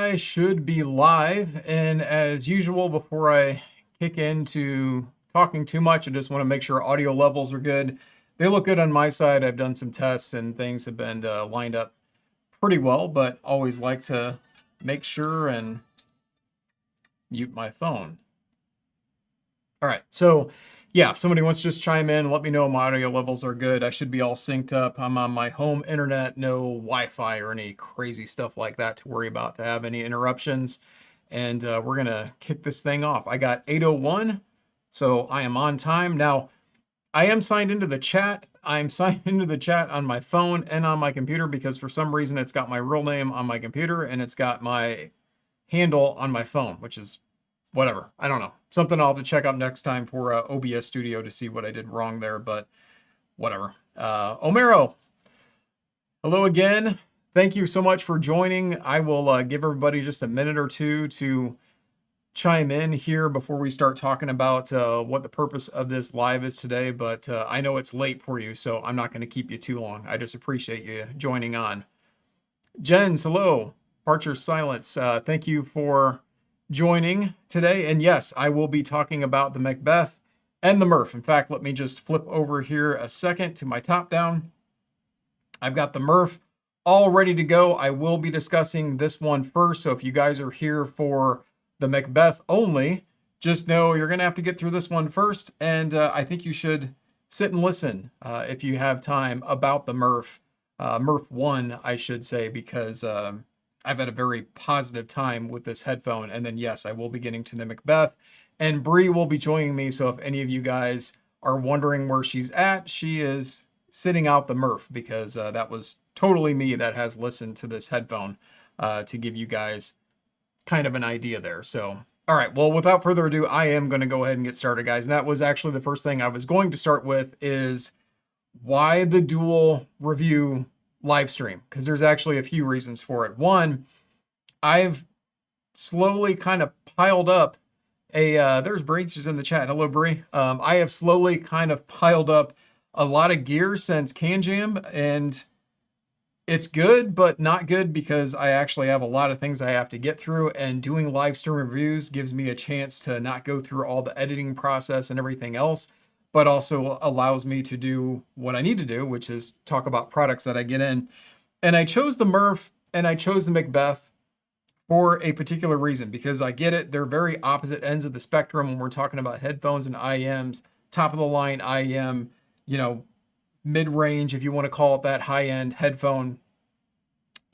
I should be live, and as usual, before I kick into talking too much, I just want to make sure audio levels are good. They look good on my side. I've done some tests and things have been lined up pretty well, but always like to make sure and mute my phone. All right, so yeah, if somebody wants to just chime in, let me know my audio levels are good. I should be all synced up. I'm on my home internet, no Wi-Fi or any crazy stuff like that to worry about to have any interruptions. And we're gonna kick this thing off. I got 8:01, so I am on time. Now, I am signed into the chat. I'm signed into the chat on my phone and on my computer because for some reason it's got my real name on my computer and it's got my handle on my phone, which is whatever. I don't know. Something I'll have to check out next time for OBS Studio to see what I did wrong there, but whatever. Omero, hello again. Thank you so much for joining. I will give everybody just a minute or two to chime in here before we start talking about what the purpose of this live is today, but I know it's late for you, so I'm not going to keep you too long. I just appreciate you joining on. Jens, hello. Parcher Silence, thank you for joining today. And yes, I will be talking about the Macbeth and the Mirph. In fact, let me just flip over here a second to my top down. I've got the Mirph all ready to go. I will be discussing this one first. So if you guys are here for the Macbeth only, just know you're going to have to get through this one first. And I think you should sit and listen if you have time about the Mirph, Mirph-1, I should say, because I've had a very positive time with this headphone. And then, yes, I will be getting to the Macbeth. And Bree will be joining me. So if any of you guys are wondering where she's at, she is sitting out the Mirph because that was totally me that has listened to this headphone to give you guys kind of an idea there. So, all right. Well, without further ado, I am going to go ahead and get started, guys. And that was actually the first thing I was going to start with is why the dual review live stream, because there's actually a few reasons for it. One, I've slowly kind of piled up there's Bree, she's in the chat. Hello, Bree. I have slowly kind of piled up a lot of gear since CanJam, and it's good, but not good because I actually have a lot of things I have to get through, and doing live stream reviews gives me a chance to not go through all the editing process and everything else, but also allows me to do what I need to do, which is talk about products that I get in. And I chose the Mirph and I chose the Macbeth for a particular reason, because I get it. They're very opposite ends of the spectrum when we're talking about headphones and IEMs, top of the line IEM, you know, mid-range, if you want to call it that, high-end headphone,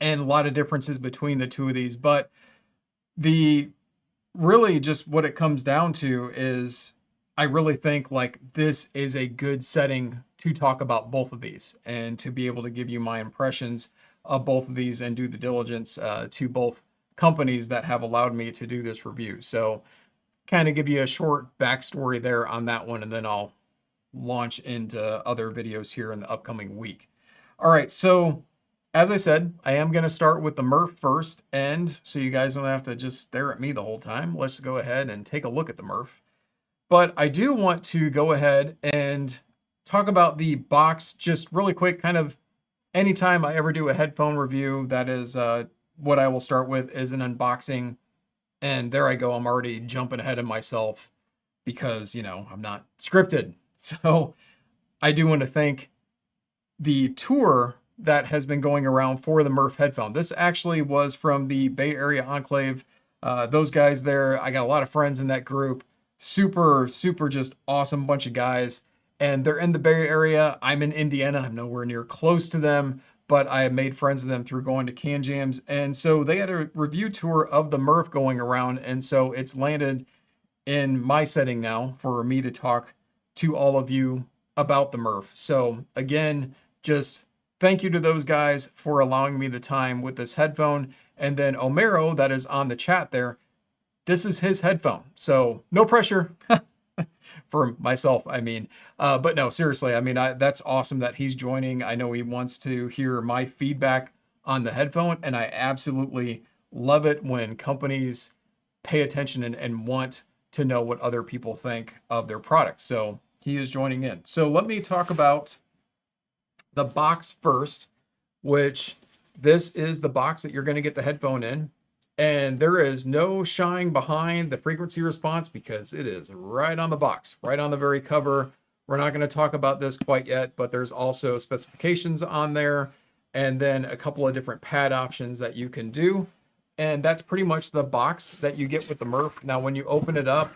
and a lot of differences between the two of these. But really just what it comes down to is I really think like this is a good setting to talk about both of these and to be able to give you my impressions of both of these and do the diligence to both companies that have allowed me to do this review. So kind of give you a short backstory there on that one, and then I'll launch into other videos here in the upcoming week. All right, so as I said, I am going to start with the Mirph first, and so you guys don't have to just stare at me the whole time. Let's go ahead and take a look at the Mirph. But I do want to go ahead and talk about the box just really quick. Kind of anytime I ever do a headphone review, that is what I will start with is an unboxing. And there I go. I'm already jumping ahead of myself because, you know, I'm not scripted. So I do want to thank the tour that has been going around for the Mirph headphone. This actually was from the Bay Area Enclave. Those guys there, I got a lot of friends in that group. Super just awesome bunch of guys, and they're in the Bay Area. I'm in Indiana. I'm nowhere near close to them, but I have made friends with them through going to CanJams. And so they had a review tour of the Mirph going around, and so it's landed in my setting now for me to talk to all of you about the Mirph. So again, just thank you to those guys for allowing me the time with this headphone. And then Omero, that is on the chat there, this is his headphone, so no pressure for myself, I mean. But no, seriously, I mean, that's awesome that he's joining. I know he wants to hear my feedback on the headphone, and I absolutely love it when companies pay attention and want to know what other people think of their products. So he is joining in. So let me talk about the box first, which this is the box that you're going to get the headphone in. And there is no shying behind the frequency response because it is right on the box, right on the very cover. We're not going to talk about this quite yet, but there's also specifications on there and then a couple of different pad options that you can do. And that's pretty much the box that you get with the Mirph. Now, when you open it up,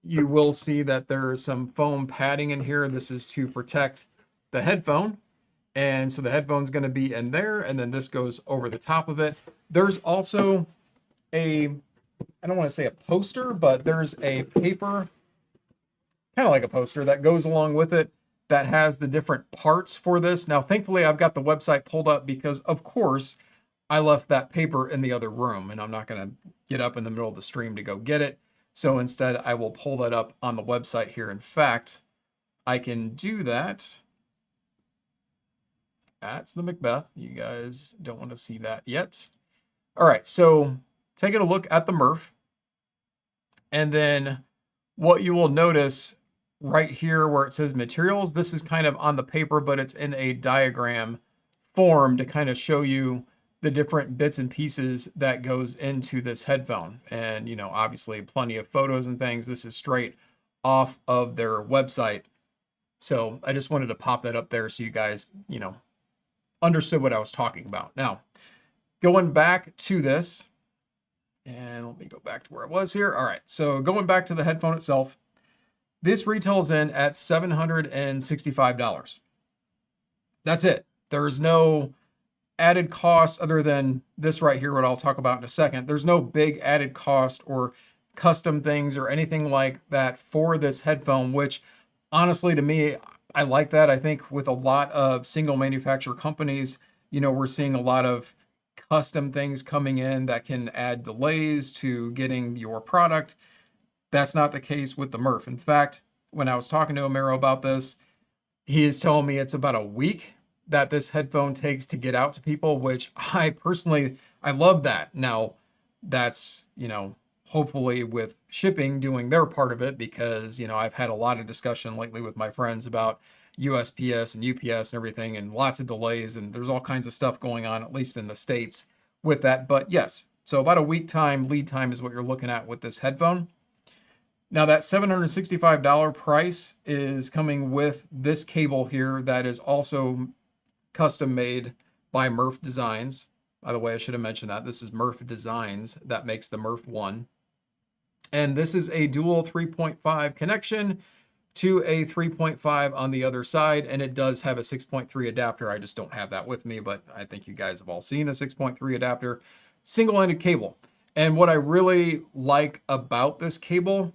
you will see that there is some foam padding in here. This is to protect the headphone. And so the headphone's going to be in there, and then this goes over the top of it. There's also I don't want to say a poster, but there's a paper, kind of like a poster, that goes along with it that has the different parts for this. Now, thankfully, I've got the website pulled up because, of course, I left that paper in the other room, and I'm not going to get up in the middle of the stream to go get it. So instead, I will pull that up on the website here. In fact, I can do that. That's the Macbeth. You guys don't want to see that yet. All right, so taking a look at the Mirph. And then what you will notice right here where it says materials, this is kind of on the paper, but it's in a diagram form to kind of show you the different bits and pieces that goes into this headphone. And, you know, obviously plenty of photos and things. This is straight off of their website. So I just wanted to pop that up there so you guys, you know, understood what I was talking about. Now, going back to this, and let me go back to where I was here. All right, so going back to the headphone itself, this retails in at $765. That's it. There's no added cost other than this right here, what I'll talk about in a second. There's no big added cost or custom things or anything like that for this headphone, which honestly to me, I like that. I think with a lot of single manufacturer companies, you know, we're seeing a lot of custom things coming in that can add delays to getting your product. That's not the case with the Mirph. In fact, when I was talking to Amaro about this, he is telling me it's about a week that this headphone takes to get out to people, which I personally, I love that. Now, that's, you know, hopefully with shipping doing their part of it, because, you know, I've had a lot of discussion lately with my friends about USPS and UPS and everything, and lots of delays, and there's all kinds of stuff going on, at least in the States with that. But yes, so about a week time lead time is what you're looking at with this headphone. Now that $765 price is coming with this cable here that is also custom made by Mirphdesigns. By the way, I should have mentioned that. This is Mirphdesigns that makes the Mirph-1. And this is a dual 3.5 connection to a 3.5 on the other side. And it does have a 6.3 adapter. I just don't have that with me, but I think you guys have all seen a 6.3 adapter. Single-ended cable. And what I really like about this cable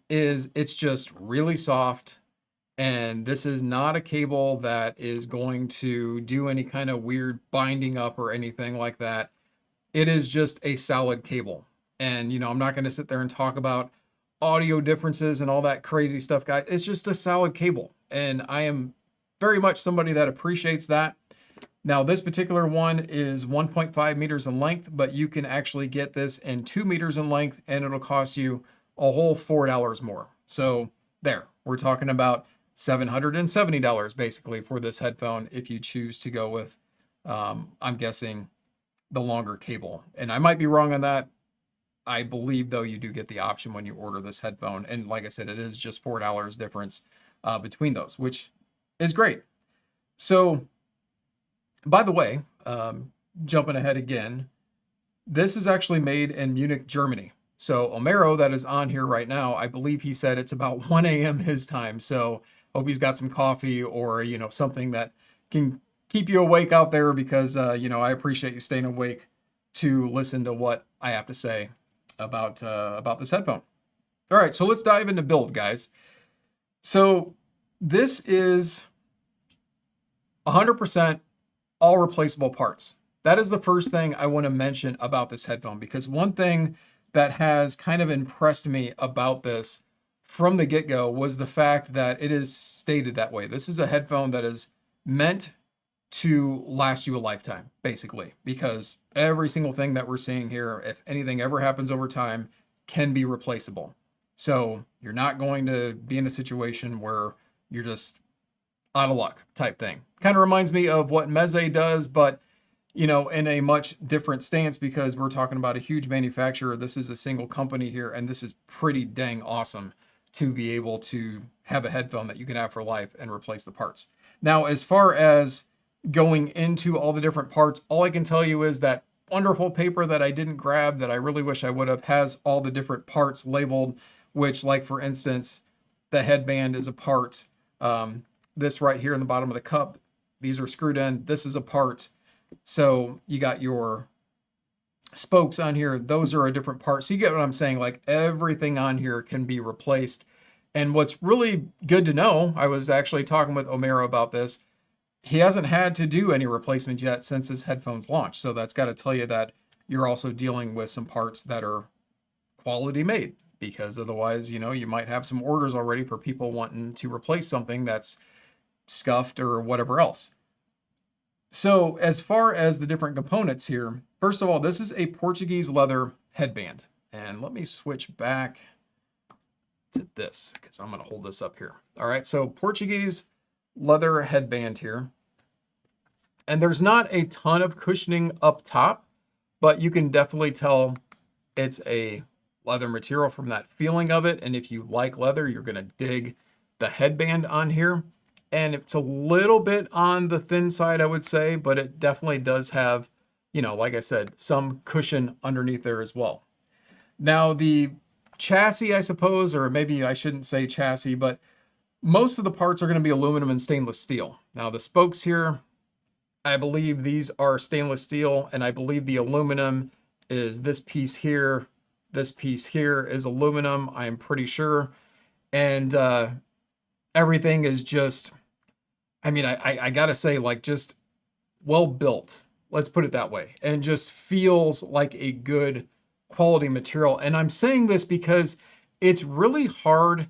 is it's just really soft. And this is not a cable that is going to do any kind of weird binding up or anything like that. It is just a solid cable. And, you know, I'm not going to sit there and talk about audio differences and all that crazy stuff, guys. It's just a solid cable. And I am very much somebody that appreciates that. Now, this particular one is 1.5 meters in length, but you can actually get this in 2 meters in length, and it'll cost you a whole $4 more. So there, we're talking about $770 basically for this headphone if you choose to go with, I'm guessing, the longer cable. And I might be wrong on that. I believe, though, you do get the option when you order this headphone. And like I said, it is just $4 difference between those, which is great. So, by the way, jumping ahead again, this is actually made in Munich, Germany. So Amaro, that is on here right now, I believe he said it's about 1 a.m. his time. So hope he's got some coffee or, you know, something that can keep you awake out there, because, you know, I appreciate you staying awake to listen to what I have to say about this headphone. All right, so let's dive into build, guys. So this is 100% all replaceable parts. That is the first thing I want to mention about this headphone, because one thing that has kind of impressed me about this from the get-go was the fact that it is stated that way. This is a headphone that is meant to last you a lifetime, basically, because every single thing that we're seeing here, if anything ever happens over time, can be replaceable. So you're not going to be in a situation where you're just out of luck type thing. Kind of reminds me of what Meze does, but you know, in a much different stance because we're talking about a huge manufacturer. This is a single company here, and this is pretty dang awesome to be able to have a headphone that you can have for life and replace the parts. Now, as far as going into all the different parts, all I can tell you is that wonderful paper that I didn't grab that I really wish I would have has all the different parts labeled, which, like for instance, the headband is a part. This right here in the bottom of the cup, these are screwed in. This is a part. So you got your spokes on here. Those are a different part. So you get what I'm saying? Like everything on here can be replaced. And what's really good to know, I was actually talking with Omero about this. He hasn't had to do any replacements yet since his headphones launched. So that's got to tell you that you're also dealing with some parts that are quality made, because otherwise, you know, you might have some orders already for people wanting to replace something that's scuffed or whatever else. So as far as the different components here, first of all, this is a Portuguese leather headband. And let me switch back to this because I'm going to hold this up here. All right, so Portuguese leather headband here. And there's not a ton of cushioning up top, but you can definitely tell it's a leather material from that feeling of it. And if you like leather, you're going to dig the headband on here. And it's a little bit on the thin side, I would say, but it definitely does have, you know, like I said, some cushion underneath there as well. Now the chassis, I suppose, or maybe I shouldn't say chassis, but most of the parts are going to be aluminum and stainless steel. Now the spokes here, I believe these are stainless steel, and I believe the aluminum is this piece here. This piece here is aluminum, I'm pretty sure. And everything is just, I mean, I gotta say, like, just well built. Let's put it that way. And just feels like a good quality material. And I'm saying this because it's really hard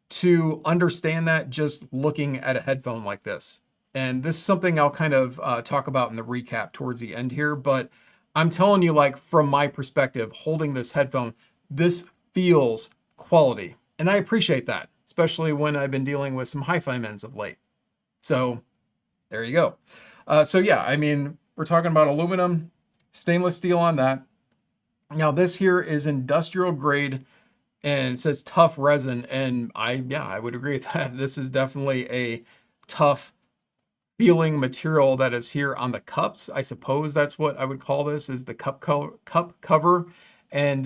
to understand that just looking at a headphone like this. And this is something I'll kind of talk about in the recap towards the end here. But I'm telling you, like, from my perspective, holding this headphone, this feels quality. And I appreciate that, especially when I've been dealing with some hi-fi men's of late. So there you go. So yeah, I mean, we're talking about aluminum, stainless steel on that. Now this here is industrial grade and it says tough resin. And I would agree with that. This is definitely a tough feeling material that is here on the cups. I suppose that's what I would call this, is the cup cover. And,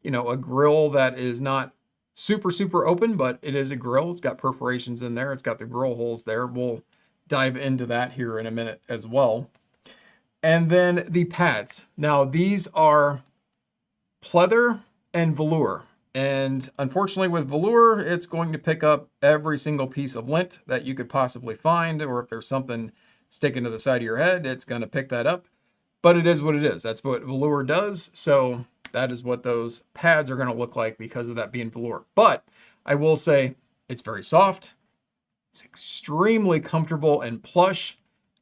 you know, a grill that is not super open, but it is a grill. It's got perforations in there. It's got the grill holes there. We'll dive into that here in a minute as well. And then the pads. Now these are pleather and velour. And unfortunately with velour, it's going to pick up every single piece of lint that you could possibly find, or if there's something sticking to the side of your head, it's going to pick that up. But it is what it is. That's what velour does. So that is what those pads are going to look like because of that being velour. But I will say it's very soft. It's extremely comfortable and plush.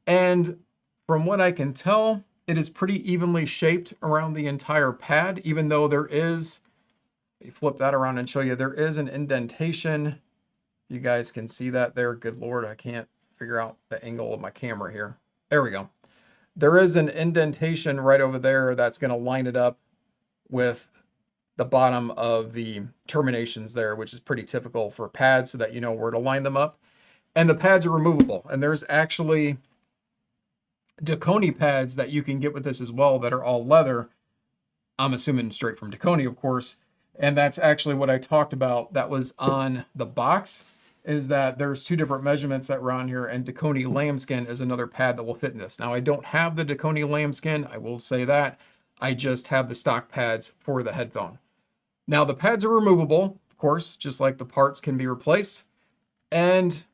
And from what I can tell, it is pretty evenly shaped around the entire pad, even though there is, let me flip that around and show you, there is an indentation. You guys can see that there. Good Lord, I can't figure out the angle of my camera here. There we go. There is an indentation right over there that's going to line it up with the bottom of the terminations there, which is pretty typical for pads so that you know where to line them up. And the pads are removable. And there's actually Dakoni pads that you can get with this as well that are all leather. I'm assuming straight from Dakoni, of course. And that's actually what I talked about that was on the box, is that there's two different measurements that were on here, and Dakoni lambskin is another pad that will fit in this. Now, I don't have the Dakoni lambskin, I will say that. I just have the stock pads for the headphone. Now, the pads are removable, of course, just like the parts can be replaced. And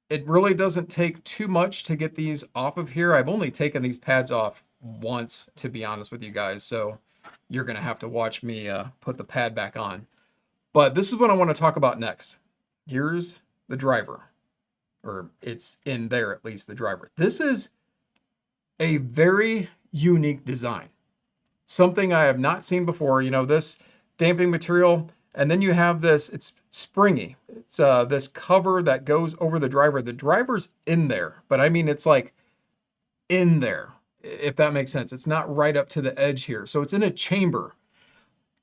it really doesn't take too much to get these off of here. I've only taken these pads off once, to be honest with you guys, so you're going to have to watch me put the pad back on. But this is what I want to talk about next. Here's the driver, or it's in there at least, the driver. This is a very unique design. Something I have not seen before. You know, this damping material, and then you have this, it's springy. It's this cover that goes over the driver. The driver's in there, but I mean, it's like in there. if that makes sense. It's not right up to the edge here. So it's in a chamber.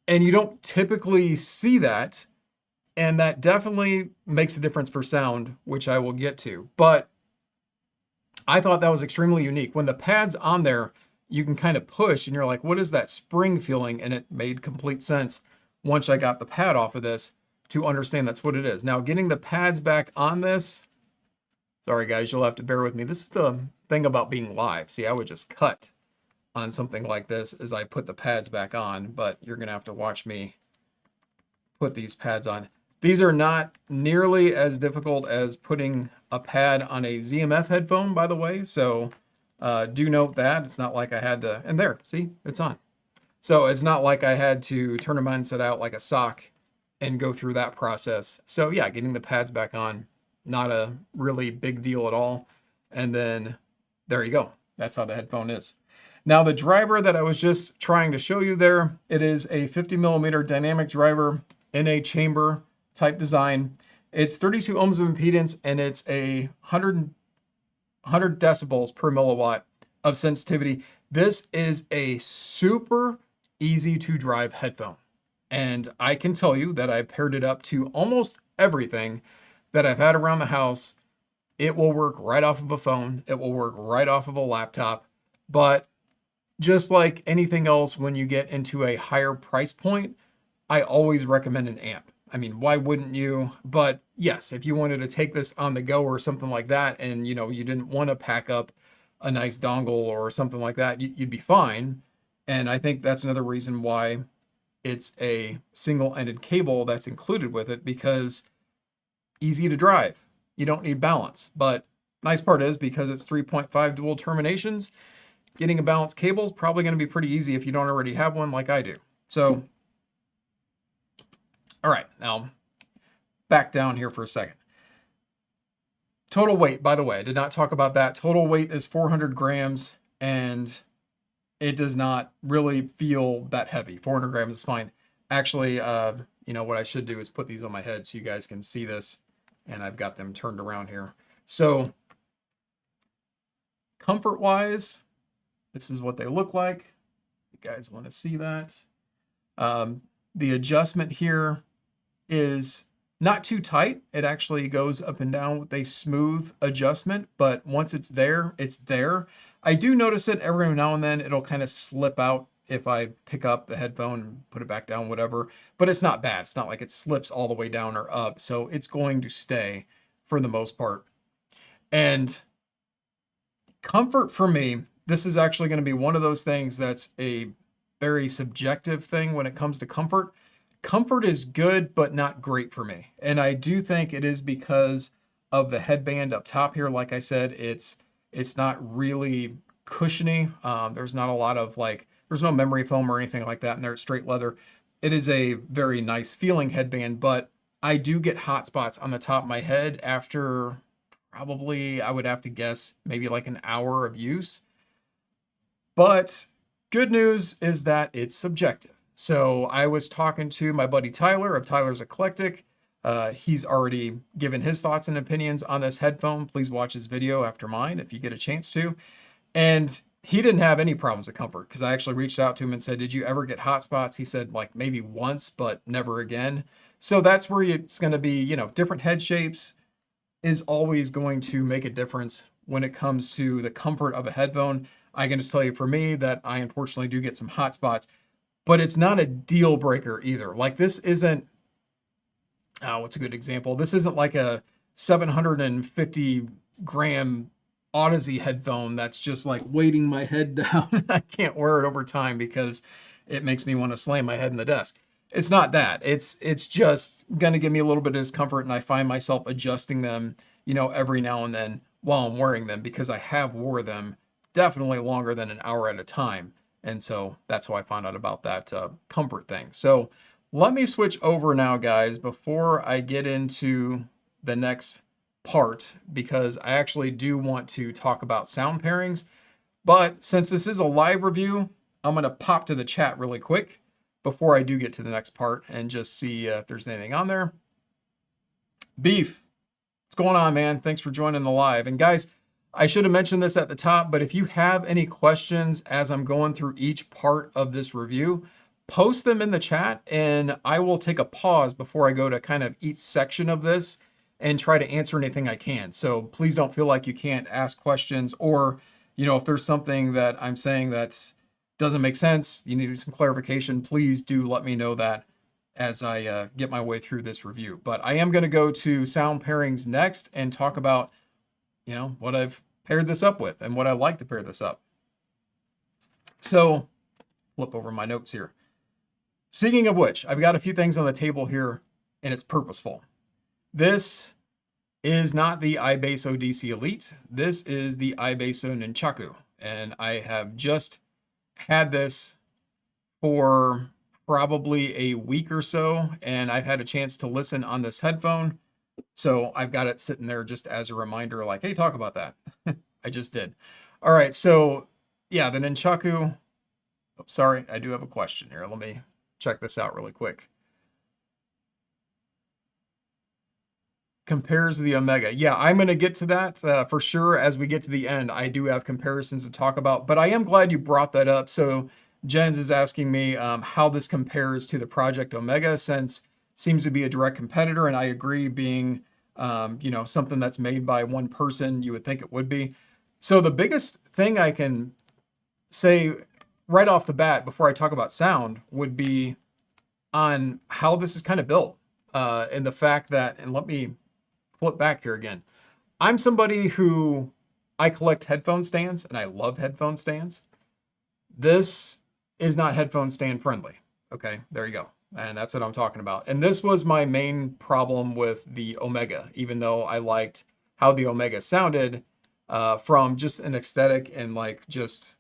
And you don't typically see that. And that definitely makes a difference for sound, which I will get to. But I thought that was extremely unique. When the pad's on there, you can kind of push and you're like, what is that spring feeling? And it made complete sense once I got the pad off of this to understand that's what it is. Now, getting the pads back on this, sorry guys, you'll have to bear with me. This is the thing about being live. See, I would just cut on something like this as I put the pads back on, but you're gonna have to watch me put these pads on. These are not nearly as difficult as putting a pad on a ZMF headphone, by the way. So do note that. It's not like I had to, and there, see, it's on. So it's not like I had to turn them on and set out like a sock and go through that process. So yeah, getting the pads back on, not a really big deal at all. And then there you go. That's how the headphone is. Now the driver that I was just trying to show you there, it is a 50mm dynamic driver in a chamber type design. It's 32 ohms of impedance and it's a 100 decibels per milliwatt of sensitivity. This is a super easy to drive headphone. And I can tell you that I paired it up to almost everything that I've had around the house. It will work right off of a phone. It will work right off of a laptop. But just like anything else, when you get into a higher price point, I always recommend an amp. I mean, why wouldn't you? But yes, if you wanted to take this on the go or something like that, and you know, you didn't want to pack up a nice dongle or something like that, you'd be fine. And I think that's another reason why it's a single-ended cable that's included with it, because easy to drive. You don't need balance. But nice part is, because it's 3.5 dual terminations, getting a balanced cable is probably going to be pretty easy if you don't already have one like I do. So, all right, now back down here for a second. Total weight, by the way, I did not talk about that. Total weight is 400 grams, and it does not really feel that heavy. 400 grams is fine. Actually, you know, what I should do is put these on my head so you guys can see this, and I've got them turned around here. So, comfort-wise, this is what they look like. You guys want to see that? The adjustment here is not too tight. It actually goes up and down with a smooth adjustment, but once it's there, it's there. I do notice it every now and then. It'll kind of slip out if I pick up the headphone and put it back down, whatever, but it's not bad. It's not like it slips all the way down or up. So it's going to stay for the most part. And comfort for me, this is actually going to be one of those things that's a very subjective thing when it comes to comfort. Comfort is good, but not great for me. And I do think it is because of the headband up top here. Like I said, it's not really cushiony. There's not a lot of there's no memory foam or anything like that in there. It's straight leather. It is a very nice feeling headband, but I do get hot spots on the top of my head after probably, I would have to guess, maybe like an hour of use. But good news is that it's subjective. So I was talking to my buddy Tyler of Tyler's Eclectic. He's already given his thoughts and opinions on this headphone. Please watch his video after mine if you get a chance to. And he didn't have any problems with comfort, because I actually reached out to him and said, did you ever get hot spots? He said like maybe once, but never again. So that's where it's going to be, you know, different head shapes is always going to make a difference when it comes to the comfort of a headphone. I can just tell you for me that I unfortunately do get some hot spots, but it's not a deal breaker either. Like this isn't, what's a good example? This isn't like a 750 gram Odyssey headphone that's just like weighting my head down. I can't wear it over time because it makes me want to slam my head in the desk. It's not that. It's just going to give me a little bit of discomfort, and I find myself adjusting them, you know, every now and then while I'm wearing them, because I have wore them definitely longer than an hour at a time. And so that's how I found out about that comfort thing. So let me switch over now, guys, before I get into the next part, because I actually do want to talk about sound pairings. But since this is a live review, I'm going to pop to the chat really quick before I do get to the next part and just see if there's anything on there. Beef, what's going on, man? Thanks for joining the live. And guys, I should have mentioned this at the top, but if you have any questions as I'm going through each part of this review, post them in the chat and I will take a pause before I go to kind of each section of this and try to answer anything I can. So please don't feel like you can't ask questions, or, you know, if there's something that I'm saying that doesn't make sense, you need some clarification, please do let me know that as I get my way through this review. But I am going to go to sound pairings next and talk about, you know, what I've paired this up with and what I like to pair this up. So flip over my notes here. Speaking of which, I've got a few things on the table here and it's purposeful. This is not the iBasso DC Elite. This is the iBasso Nunchaku. And I have just had this for probably a week or so, and I've had a chance to listen on this headphone. So I've got it sitting there just as a reminder, like, hey, talk about that. I just did. All right, so yeah, the Nunchaku. Oh, sorry, I do have a question here. Let me check this out really quick. Compares the Omega. Yeah, I'm going to get to that for sure as we get to the end. I do have comparisons to talk about, but I am glad you brought that up. So Jens is asking me how this compares to the Project Omega, since seems to be a direct competitor, and I agree, being you know, something that's made by one person, you would think it would be. So the biggest thing I can say right off the bat before I talk about sound would be on how this is kind of built, and the fact that, and let me flip back here again. I'm somebody who, I collect headphone stands and I love headphone stands. This is not headphone stand friendly. Okay, there you go. And that's what I'm talking about. And this was my main problem with the Omega, even though I liked how the Omega sounded from just an aesthetic and like just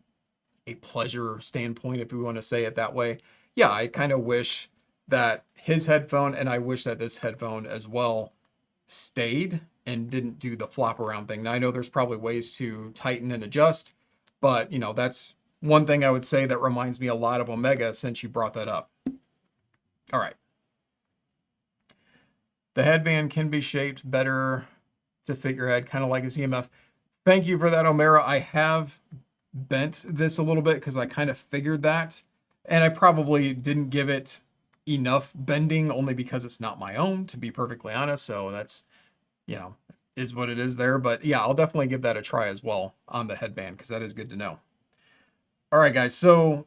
a pleasure standpoint, if we want to say it that way. Yeah, I kind of wish that his headphone, and I wish that this headphone as well, stayed and didn't do the flop around thing. Now I know there's probably ways to tighten and adjust, but you know, that's one thing I would say that reminds me a lot of Omega, since you brought that up. All right. The headband can be shaped better to figurehead, kind of like his EMF. Thank you for that, Omera. I have bent this a little bit because I kind of figured that, and I probably didn't give it enough bending only because it's not my own, to be perfectly honest. So that's, you know, is what it is there. But yeah, I'll definitely give that a try as well on the headband, because that is good to know. All right, guys. So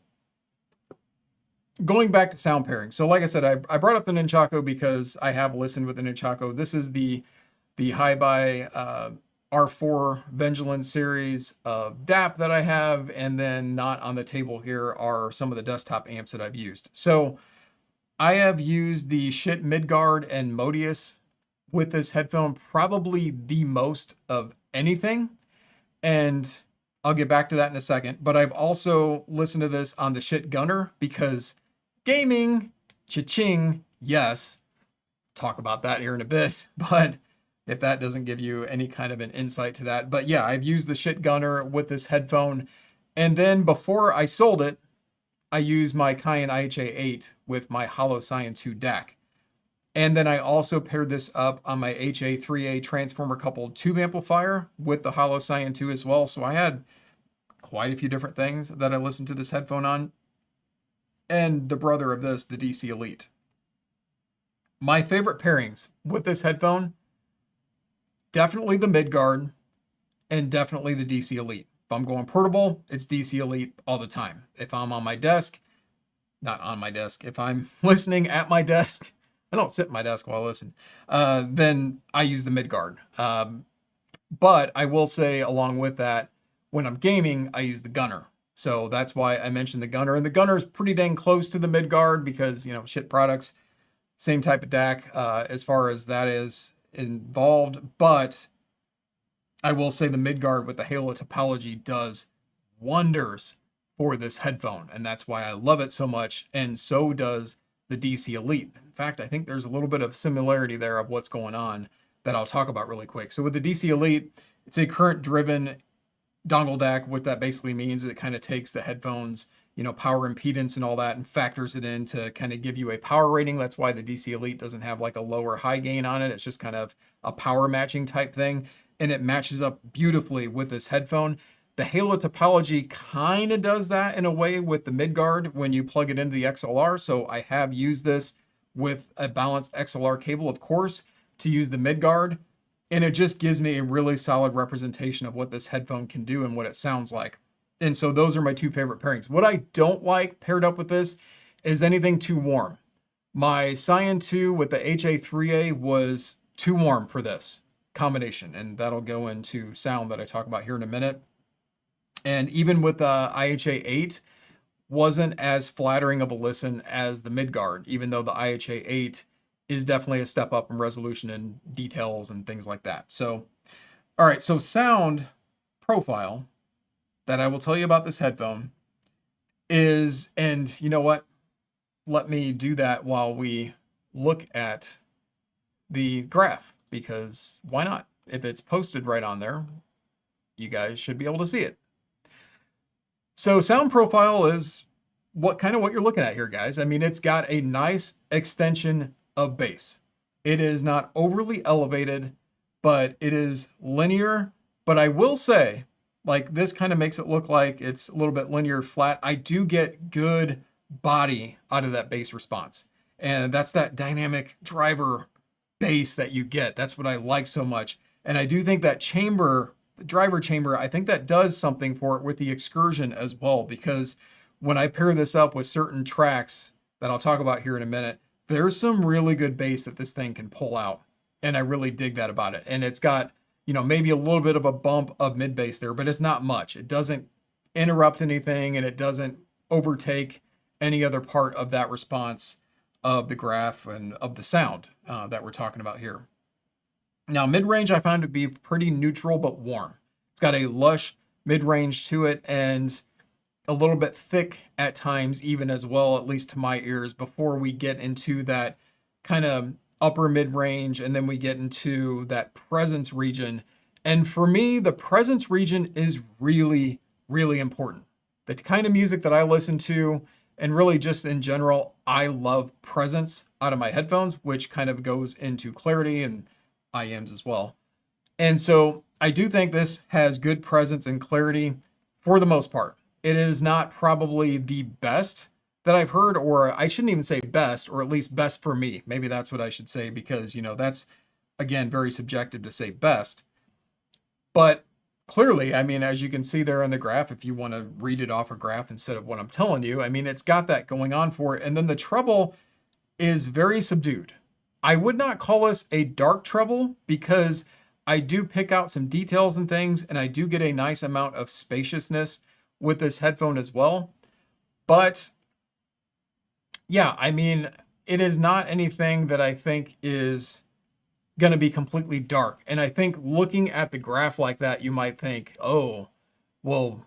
going back to sound pairing. So like I said, I brought up the Nunchaku because I have listened with the Nunchaku. This is the Hi-Bi R4 Vengeance series of DAP that I have. And then not on the table here are some of the desktop amps that I've used. So I have used the Schiit Midgard and Modius with this headphone probably the most of anything. And I'll get back to that in a second. But I've also listened to this on the Schiit Gunnr because gaming, cha-ching, yes. Talk about that here in a bit. But if that doesn't give you any kind of an insight to that. But yeah, I've used the Schiit Gunnr with this headphone. And then before I sold it, I used my Cayin HA-8 with my Holo Cyan 2 DAC. And then I also paired this up on my HA-3A transformer coupled tube amplifier with the Holo Cyan 2 as well. So I had quite a few different things that I listened to this headphone on. And the brother of this, the DC Elite. My favorite pairings with this headphone, definitely the Midgard and definitely the DC Elite. If I'm going portable, it's DC Elite all the time. If I'm on my desk, not on my desk, if I'm listening at my desk, I don't sit at my desk while I listen, then I use the Midgard. But I will say along with that, when I'm gaming, I use the Gunnr. So that's why I mentioned the Gunnr. And the Gunnr is pretty dang close to the Midgard because, you know, Schiit products, same type of DAC as far as that is involved. But I will say the Midgard with the halo topology does wonders for this headphone. And that's why I love it so much. And so does the DC Elite. In fact, I think there's a little bit of similarity there of what's going on that I'll talk about really quick. So with the DC Elite, it's a current driven dongle DAC. What that basically means is it kind of takes the headphones, you know, power impedance and all that and factors it in to kind of give you a power rating. That's why the DC Elite doesn't have like a lower high gain on it. It's just kind of a power matching type thing. and it matches up beautifully with this headphone. The halo topology kind of does that in a way with the Midgard when you plug it into the XLR. So I have used this with a balanced XLR cable, of course, to use the Midgard. And it just gives me a really solid representation of what this headphone can do and what it sounds like. And so those are my two favorite pairings. What I don't like paired up with this is anything too warm. My Cayin 2 with the HA-3A was too warm for this combination. And that'll go into sound that I talk about here in a minute. And even with the IHA-8, wasn't as flattering of a listen as the Midgard, even though the IHA-8 is definitely a step up in resolution and details and things like that. So, all right, so sound profile that I will tell you about this headphone is, and you know what? Let me do that while we look at the graph, because why not? If it's posted right on there, you guys should be able to see it. So sound profile is what you're looking at here, guys. I mean, it's got a nice extension of bass. It is not overly elevated, but it is linear. But I will say, like, this kind of makes it look like it's a little bit linear flat. I do get good body out of that bass response. And that's that dynamic driver bass that you get. That's what I like so much. And I do think that chamber, the driver chamber, I think that does something for it with the excursion as well, because when I pair this up with certain tracks that I'll talk about here in a minute, there's some really good bass that this thing can pull out. And I really dig that about it. And it's got, you know, maybe a little bit of a bump of mid bass there, but it's not much. It doesn't interrupt anything, and it doesn't overtake any other part of that response of the graph and of the sound that we're talking about here. Now, mid-range I found to be pretty neutral but warm. It's got a lush mid-range to it, and a little bit thick at times even as well, at least to my ears, before we get into that kind of upper mid-range, and then we get into that presence region. And for me, the presence region is really, really important. The kind of music that I listen to, and really just in general, I love presence out of my headphones, which kind of goes into clarity and IEMs as well. And so I do think this has good presence and clarity for the most part. It is not probably the best that I've heard, or I shouldn't even say best, or at least best for me. Maybe that's what I should say, because, you know, that's, again, very subjective to say best. But clearly, I mean, as you can see there on the graph, if you want to read it off a graph instead of what I'm telling you, I mean, it's got that going on for it. And then the treble is very subdued. I would not call this a dark treble, because I do pick out some details and things, and I do get a nice amount of spaciousness with this headphone as well. But yeah, I mean, it is not anything that I think is going to be completely dark. And I think looking at the graph like that, you might think, oh, well,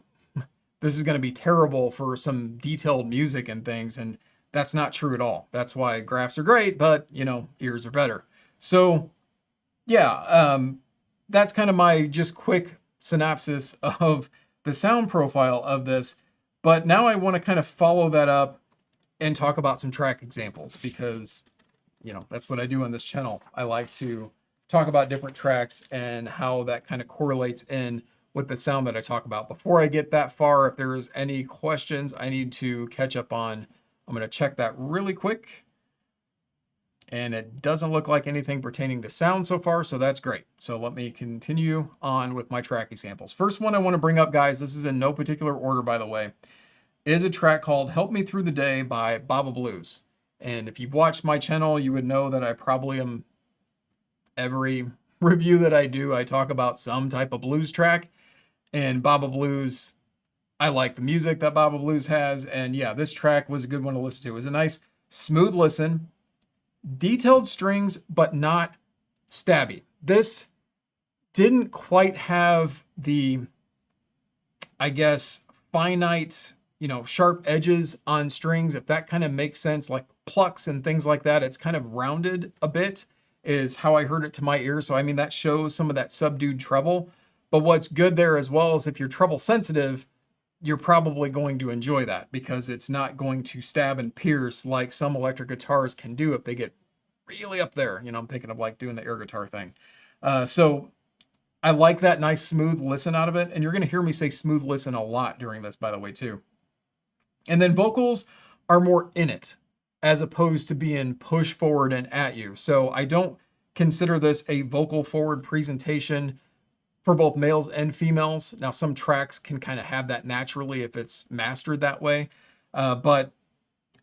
this is going to be terrible for some detailed music and things. And that's not true at all. That's why graphs are great, but, you know, ears are better. So yeah, that's kind of my just quick synopsis of the sound profile of this. But now I want to kind of follow that up and talk about some track examples, because, you know, that's what I do on this channel. I like to talk about different tracks and how that kind of correlates in with the sound that I talk about. Before I get that far, if there's any questions I need to catch up on, I'm going to check that really quick. And it doesn't look like anything pertaining to sound so far, so that's great. So let me continue on with my track examples. First one I want to bring up, guys, this is in no particular order, by the way, is a track called Help Me Through the Day by Baba Blues. And if you've watched my channel, you would know that I probably am, every review that I do, I talk about some type of blues track. And Baba Blues, I like the music that Baba Blues has. And yeah, this track was a good one to listen to. It was a nice, smooth listen. Detailed strings, but not stabby. This didn't quite have the, I guess, finite, you know, sharp edges on strings, if that kind of makes sense, like plucks and things like that. It's kind of rounded a bit, is how I heard it to my ear. So, I mean, that shows some of that subdued treble. But what's good there as well is if you're treble sensitive, you're probably going to enjoy that, because it's not going to stab and pierce like some electric guitars can do if they get really up there. You know, I'm thinking of like doing the air guitar thing. So I like that nice smooth listen out of it. And you're going to hear me say smooth listen a lot during this, by the way, too. And then vocals are more in it as opposed to being pushed forward and at you. So I don't consider this a vocal forward presentation for both males and females. Now, some tracks can kind of have that naturally if it's mastered that way, but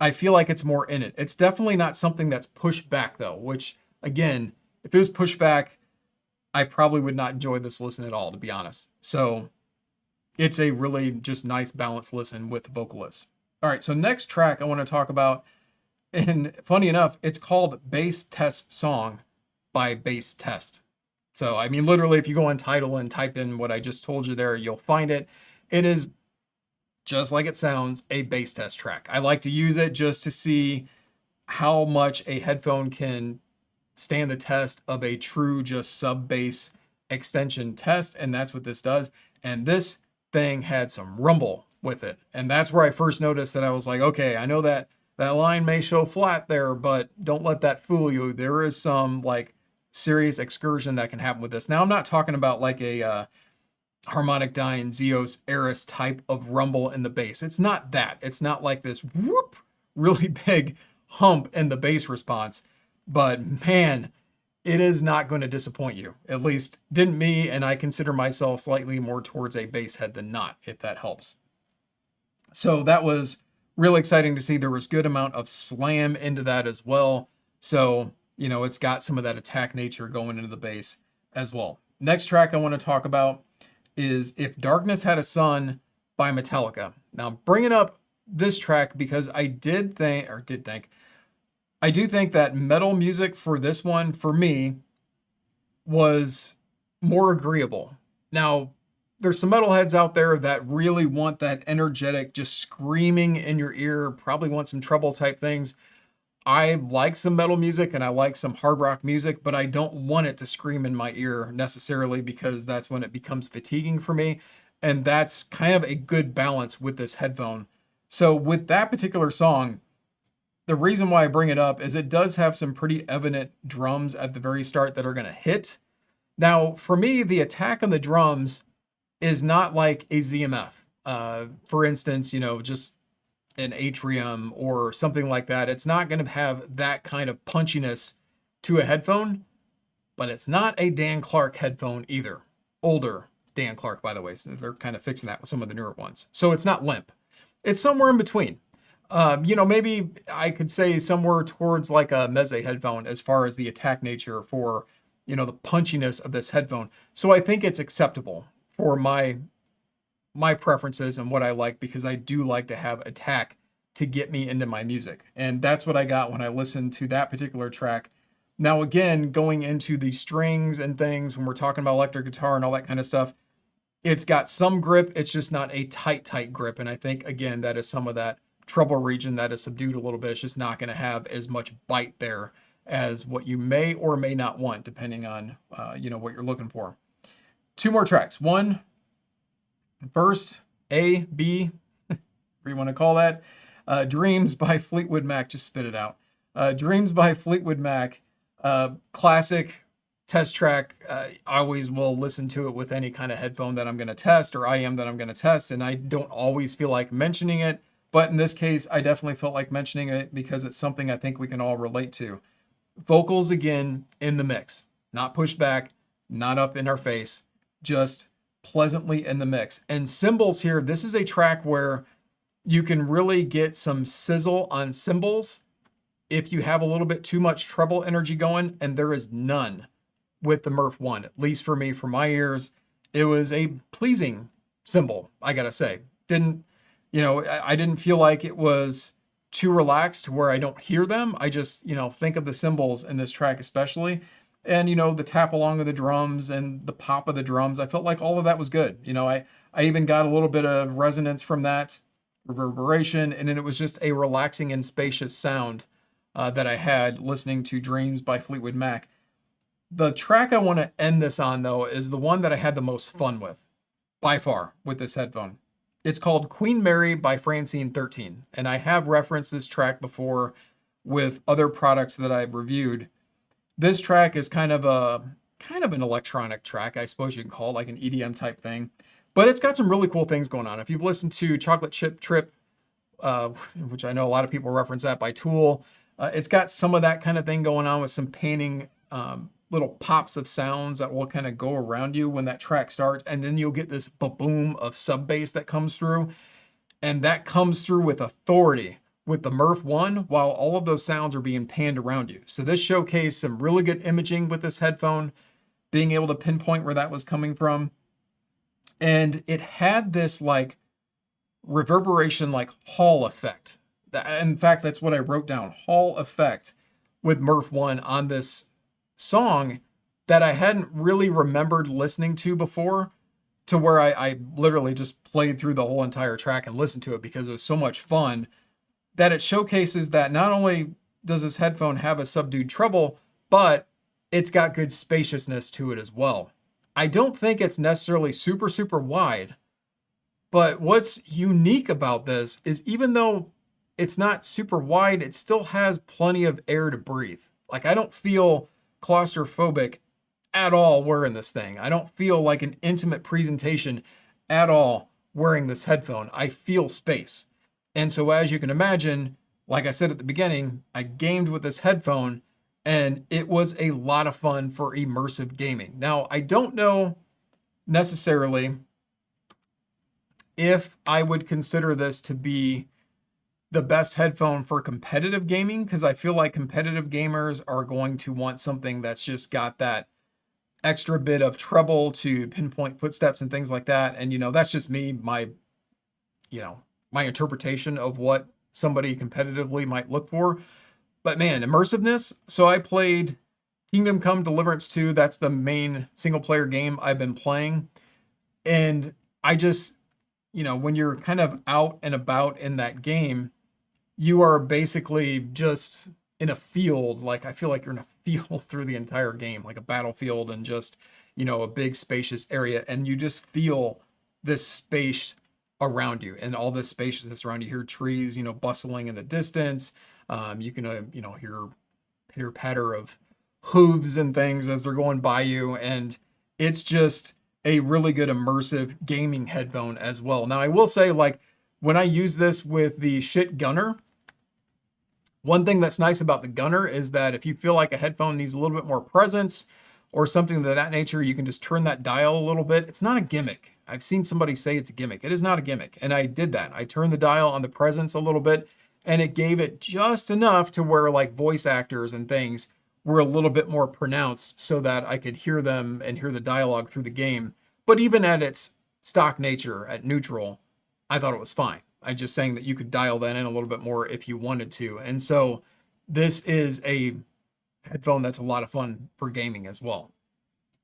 I feel like it's more in it. It's definitely not something that's pushed back though, which again, if it was pushed back, I probably would not enjoy this listen at all, to be honest. So it's a really just nice balanced listen with vocalists. All right, so next track I want to talk about, and funny enough, it's called Bass Test Song by Bass Test. So, I mean, literally, if you go on Tidal and type in what I just told you there, you'll find it. It is, just like it sounds, a bass test track. I like to use it just to see how much a headphone can stand the test of a true just sub-bass extension test, and that's what this does. And this thing had some rumble with it. And that's where I first noticed that I was like, okay, I know that line may show flat there, but don't let that fool you. There is some like serious excursion that can happen with this. Now, I'm not talking about like a harmonic dyne Zeos Eris type of rumble in the bass. It's not that. It's not like this whoop, really big hump in the bass response. But man, it is not going to disappoint you. At least didn't me, and I consider myself slightly more towards a bass head than not, if that helps. So that was really exciting to see. There was good amount of slam into that as well. So, you know, it's got some of that attack nature going into the bass as well. Next track I want to talk about is If Darkness Had a Sun by Metallica. Now, I'm bringing up this track because I do think that metal music for this one, for me, was more agreeable. Now, there's some metalheads out there that really want that energetic, just screaming in your ear, probably want some treble type things. I like some metal music and I like some hard rock music, but I don't want it to scream in my ear necessarily because that's when it becomes fatiguing for me. And that's kind of a good balance with this headphone. So with that particular song, the reason why I bring it up is it does have some pretty evident drums at the very start that are going to hit. Now, for me, the attack on the drums is not like a ZMF. For instance, you know, just an Atrium or something like that. It's not going to have that kind of punchiness to a headphone, but it's not a Dan Clark headphone either. Older Dan Clark, by the way. So they're kind of fixing that with some of the newer ones. So it's not limp. It's somewhere in between. You know, maybe I could say somewhere towards like a Meze headphone as far as the attack nature for, you know, the punchiness of this headphone. So I think it's acceptable for my preferences and what I like, because I do like to have attack to get me into my music. And that's what I got when I listened to that particular track. Now, again, going into the strings and things, when we're talking about electric guitar and all that kind of stuff, it's got some grip. It's just not a tight grip. And I think, again, that is some of that treble region that is subdued a little bit. It's just not going to have as much bite there as what you may or may not want, depending on, you know, what you're looking for. Two more tracks. One, first, A, B, whatever you want to call that. Dreams by Fleetwood Mac. Just spit it out. Dreams by Fleetwood Mac. Classic test track. I always will listen to it with any kind of headphone that I'm going to test or IEM that I'm going to test, and I don't always feel like mentioning it. But in this case, I definitely felt like mentioning it because it's something I think we can all relate to. Vocals, again, in the mix. Not pushed back, not up in our face, just pleasantly in the mix. And cymbals here, this is a track where you can really get some sizzle on cymbals if you have a little bit too much treble energy going, and there is none with the Mirph-1. At least for me, for my ears, it was a pleasing cymbal, I gotta say. You know, I didn't feel like it was too relaxed to where I don't hear them. I just, you know, think of the cymbals in this track especially. And, you know, the tap along of the drums and the pop of the drums, I felt like all of that was good. You know, I even got a little bit of resonance from that, reverberation, and then it was just a relaxing and spacious sound that I had listening to Dreams by Fleetwood Mac. The track I want to end this on, though, is the one that I had the most fun with, by far, with this headphone. It's called Queen Mary by Francine 13, and I have referenced this track before with other products that I've reviewed. This track is kind of kind of an electronic track, I suppose you can call it, like an EDM type thing. But it's got some really cool things going on. If you've listened to Chocolate Chip Trip, which I know a lot of people reference that by Tool, it's got some of that kind of thing going on with some painting little pops of sounds that will kind of go around you when that track starts. And then you'll get this boom of sub bass that comes through. And that comes through with authority with the Mirph-1 while all of those sounds are being panned around you. So this showcased some really good imaging with this headphone, being able to pinpoint where that was coming from. And it had this like reverberation, like Hall effect. In fact, that's what I wrote down, Hall effect with Mirph-1 on this song that I hadn't really remembered listening to before, to where I literally just played through the whole entire track and listened to it because it was so much fun, that it showcases that not only does this headphone have a subdued treble, but it's got good spaciousness to it as well. I don't think it's necessarily super, super wide, but what's unique about this is even though it's not super wide, it still has plenty of air to breathe. Like, I don't feel claustrophobic at all wearing this thing. I don't feel like an intimate presentation at all wearing this headphone. I feel space. And so as you can imagine, like I said at the beginning, I gamed with this headphone and it was a lot of fun for immersive gaming. Now, I don't know necessarily if I would consider this to be the best headphone for competitive gaming, because I feel like competitive gamers are going to want something that's just got that extra bit of treble to pinpoint footsteps and things like that. And, that's just me, my interpretation of what somebody competitively might look for. But man, immersiveness. So I played Kingdom Come Deliverance 2. That's the main single player game I've been playing. And I just, when you're kind of out and about in that game, you are basically just in a field. Like, I feel like you're in a field through the entire game, like a battlefield, and just, a big spacious area. And you just feel this space around you and all this spaciousness around you. Hear trees, bustling in the distance. You can, hear pitter patter of hooves and things as they're going by you. And it's just a really good immersive gaming headphone as well. Now, I will say, like, when I use this with the Schiit Gunnr, one thing that's nice about the Gunnr is that if you feel like a headphone needs a little bit more presence or something of that nature, you can just turn that dial a little bit. It's not a gimmick. I've seen somebody say it's a gimmick. It is not a gimmick. And I did that. I turned the dial on the presence a little bit, and it gave it just enough to where, like, voice actors and things were a little bit more pronounced so that I could hear them and hear the dialogue through the game. But even at its stock nature, at neutral, I thought it was fine. I'm just saying that you could dial that in a little bit more if you wanted to. And so this is a headphone that's a lot of fun for gaming as well.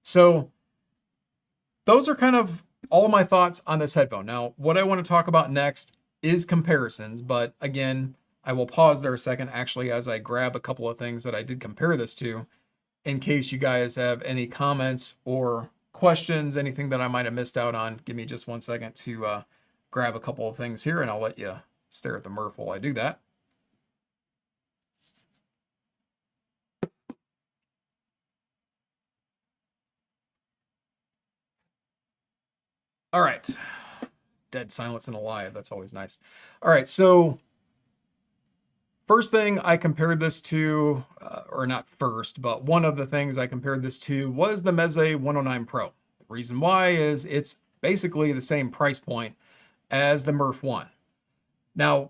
So those are kind of all of my thoughts on this headphone. Now, what I want to talk about next is comparisons, but again, I will pause there a second, actually, as I grab a couple of things that I did compare this to, in case you guys have any comments or questions, anything that I might have missed out on. Give me just 1 second to grab a couple of things here, and I'll let you stare at the Mirph while I do that. All right. Dead silence and alive. That's always nice. All right. So first thing I compared this to, or not first, but one of the things I compared this to was the Meze 109 Pro. The reason why is it's basically the same price point as the Mirph-1. Now,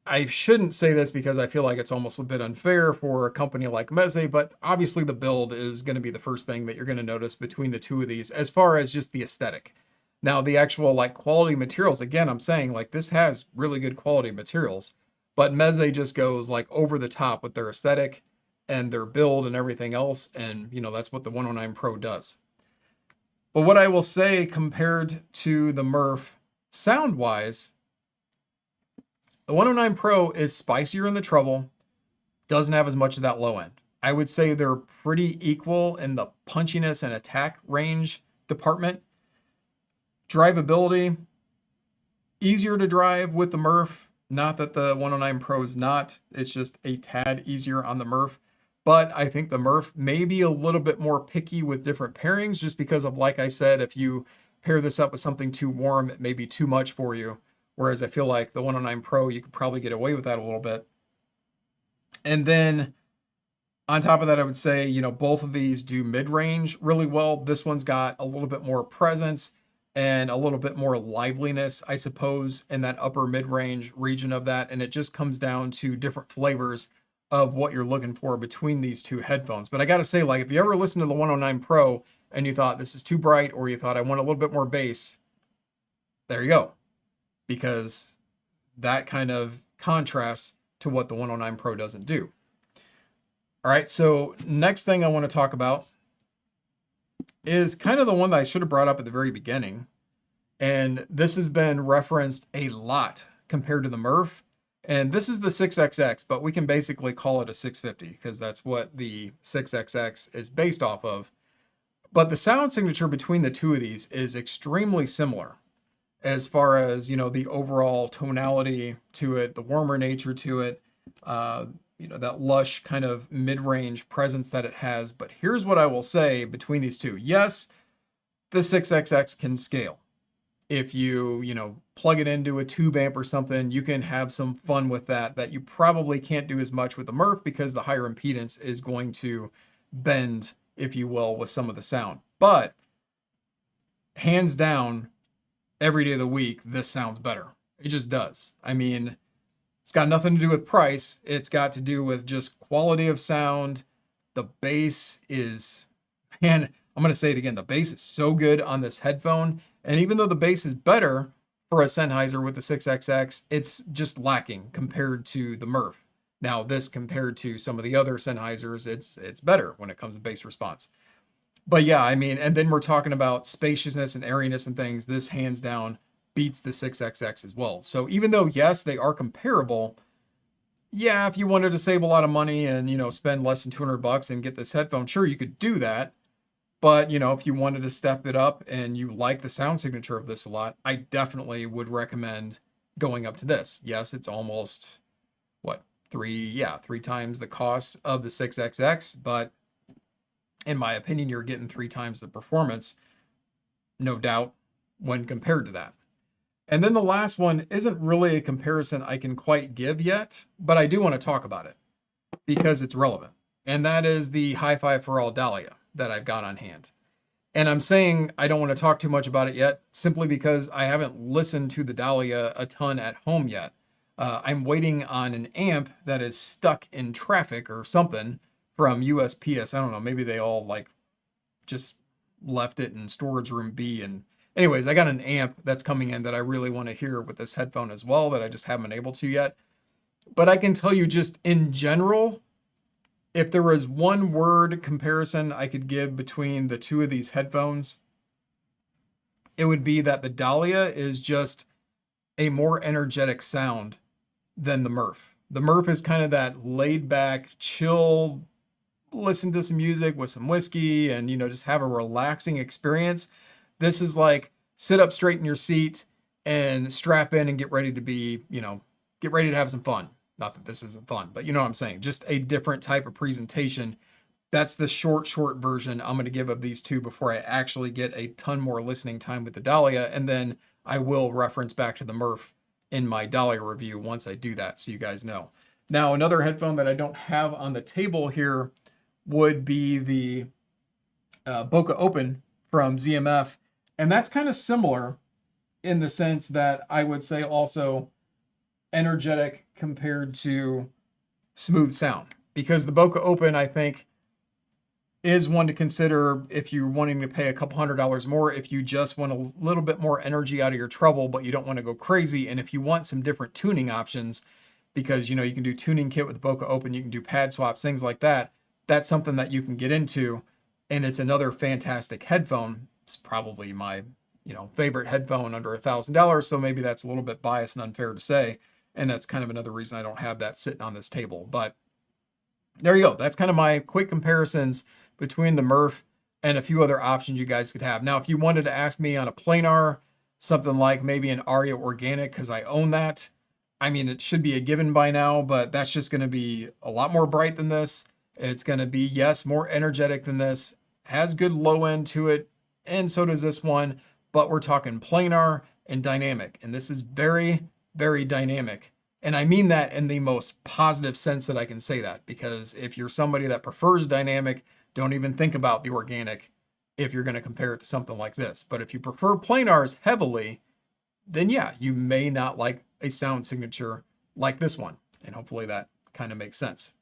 I shouldn't say this because I feel like it's almost a bit unfair for a company like Meze, but obviously the build is going to be the first thing that you're going to notice between the two of these as far as just the aesthetic. Now, the actual like quality materials, again, I'm saying like this has really good quality materials, but Meze just goes like over the top with their aesthetic and their build and everything else. And, that's what the 109 Pro does. But what I will say compared to the Mirph sound-wise, the 109 Pro is spicier in the treble, doesn't have as much of that low end. I would say they're pretty equal in the punchiness and attack range department. Drivability, easier to drive with the Mirph. Not that the 109 Pro is not, it's just a tad easier on the Mirph. but I think the Mirph may be a little bit more picky with different pairings just because of, like I said, if you pair this up with something too warm, it may be too much for you. Whereas I feel like the 109 Pro, you could probably get away with that a little bit. And then on top of that, I would say, you know, both of these do mid-range really well. This one's got a little bit more presence and a little bit more liveliness, I suppose, in that upper mid-range region of that. And it just comes down to different flavors of what you're looking for between these two headphones. But I got to say, like, if you ever listen to the 109 Pro and you thought this is too bright, or you thought I want a little bit more bass, there you go. Because that kind of contrasts to what the 109 Pro doesn't do. All right, so next thing I want to talk about is kind of the one that I should have brought up at the very beginning. And this has been referenced a lot compared to the Mirph. And this is the 6XX, but we can basically call it a 650 because that's what the 6XX is based off of. But the sound signature between the two of these is extremely similar as far as, you know, the overall tonality to it, the warmer nature to it, you know, that lush kind of mid-range presence that it has. But here's what I will say between these two. Yes, the 6XX can scale. If you know, plug it into a tube amp or something, you can have some fun with that you probably can't do as much with the Mirph because the higher impedance is going to bend, if you will, with some of the sound. But hands down, every day of the week, this sounds better. It just does. I mean, it's got nothing to do with price. It's got to do with just quality of sound. The bass is, man, I'm going to say it again. The bass is so good on this headphone. And even though the bass is better for a Sennheiser with the 6XX, it's just lacking compared to the Mirph. Now, this compared to some of the other Sennheisers, it's better when it comes to bass response. But yeah, I mean, and then we're talking about spaciousness and airiness and things. This hands down beats the 6XX as well. So even though, yes, they are comparable, yeah, if you wanted to save a lot of money and, you know, spend less than $200 and get this headphone, sure, you could do that. But, you know, if you wanted to step it up and you like the sound signature of this a lot, I definitely would recommend going up to this. Yes, it's almost, what, three times the cost of the 6XX, but in my opinion, you're getting 3 times the performance, no doubt, when compared to that. And then the last one isn't really a comparison I can quite give yet, but I do want to talk about it because it's relevant. And that is the Hi-Fi for All Dahlia that I've got on hand. And I'm saying I don't want to talk too much about it yet, simply because I haven't listened to the Dahlia a ton at home yet. I'm waiting on an amp that is stuck in traffic or something from USPS. I don't know, maybe they all like just left it in storage room B. And anyways, I got an amp that's coming in that I really want to hear with this headphone as well that I just haven't been able to yet. But I can tell you just in general, if there was one word comparison I could give between the two of these headphones, it would be that the Dahlia is just a more energetic sound than the Mirph. The Mirph is kind of that laid back, chill, listen to some music with some whiskey and, you know, just have a relaxing experience. This is like sit up straight in your seat and strap in and get ready to be, you know, get ready to have some fun. Not that this isn't fun, but you know what I'm saying. Just a different type of presentation. That's the short version I'm going to give of these two before I actually get a ton more listening time with the Dahlia. And then I will reference back to the Mirph in my Dahlia review once I do that, so you guys know. Now, another headphone that I don't have on the table here would be the Bokeh Open from ZMF. And that's kind of similar in the sense that I would say also energetic compared to smooth sound, because the Bokeh Open, I think, is one to consider if you're wanting to pay a couple $100 more, if you just want a little bit more energy out of your treble, but you don't want to go crazy. And if you want some different tuning options, because, you know, you can do tuning kit with the Bokeh Open, you can do pad swaps, things like that. That's something that you can get into. And it's another fantastic headphone. It's probably my, you know, favorite headphone under $1,000. So maybe that's a little bit biased and unfair to say. And that's kind of another reason I don't have that sitting on this table. But there you go. That's kind of my quick comparisons between the Mirph and a few other options you guys could have. Now, if you wanted to ask me on a planar, something like maybe an Aria Organic, because I own that. I mean, it should be a given by now, but that's just going to be a lot more bright than this. It's going to be, yes, more energetic than this, has good low end to it, and so does this one, but we're talking planar and dynamic, and this is very, very dynamic. And I mean that in the most positive sense that I can say that, because if you're somebody that prefers dynamic, don't even think about the organic if you're going to compare it to something like this. But if you prefer planars heavily, then yeah, you may not like a sound signature like this one. And hopefully that kind of makes sense.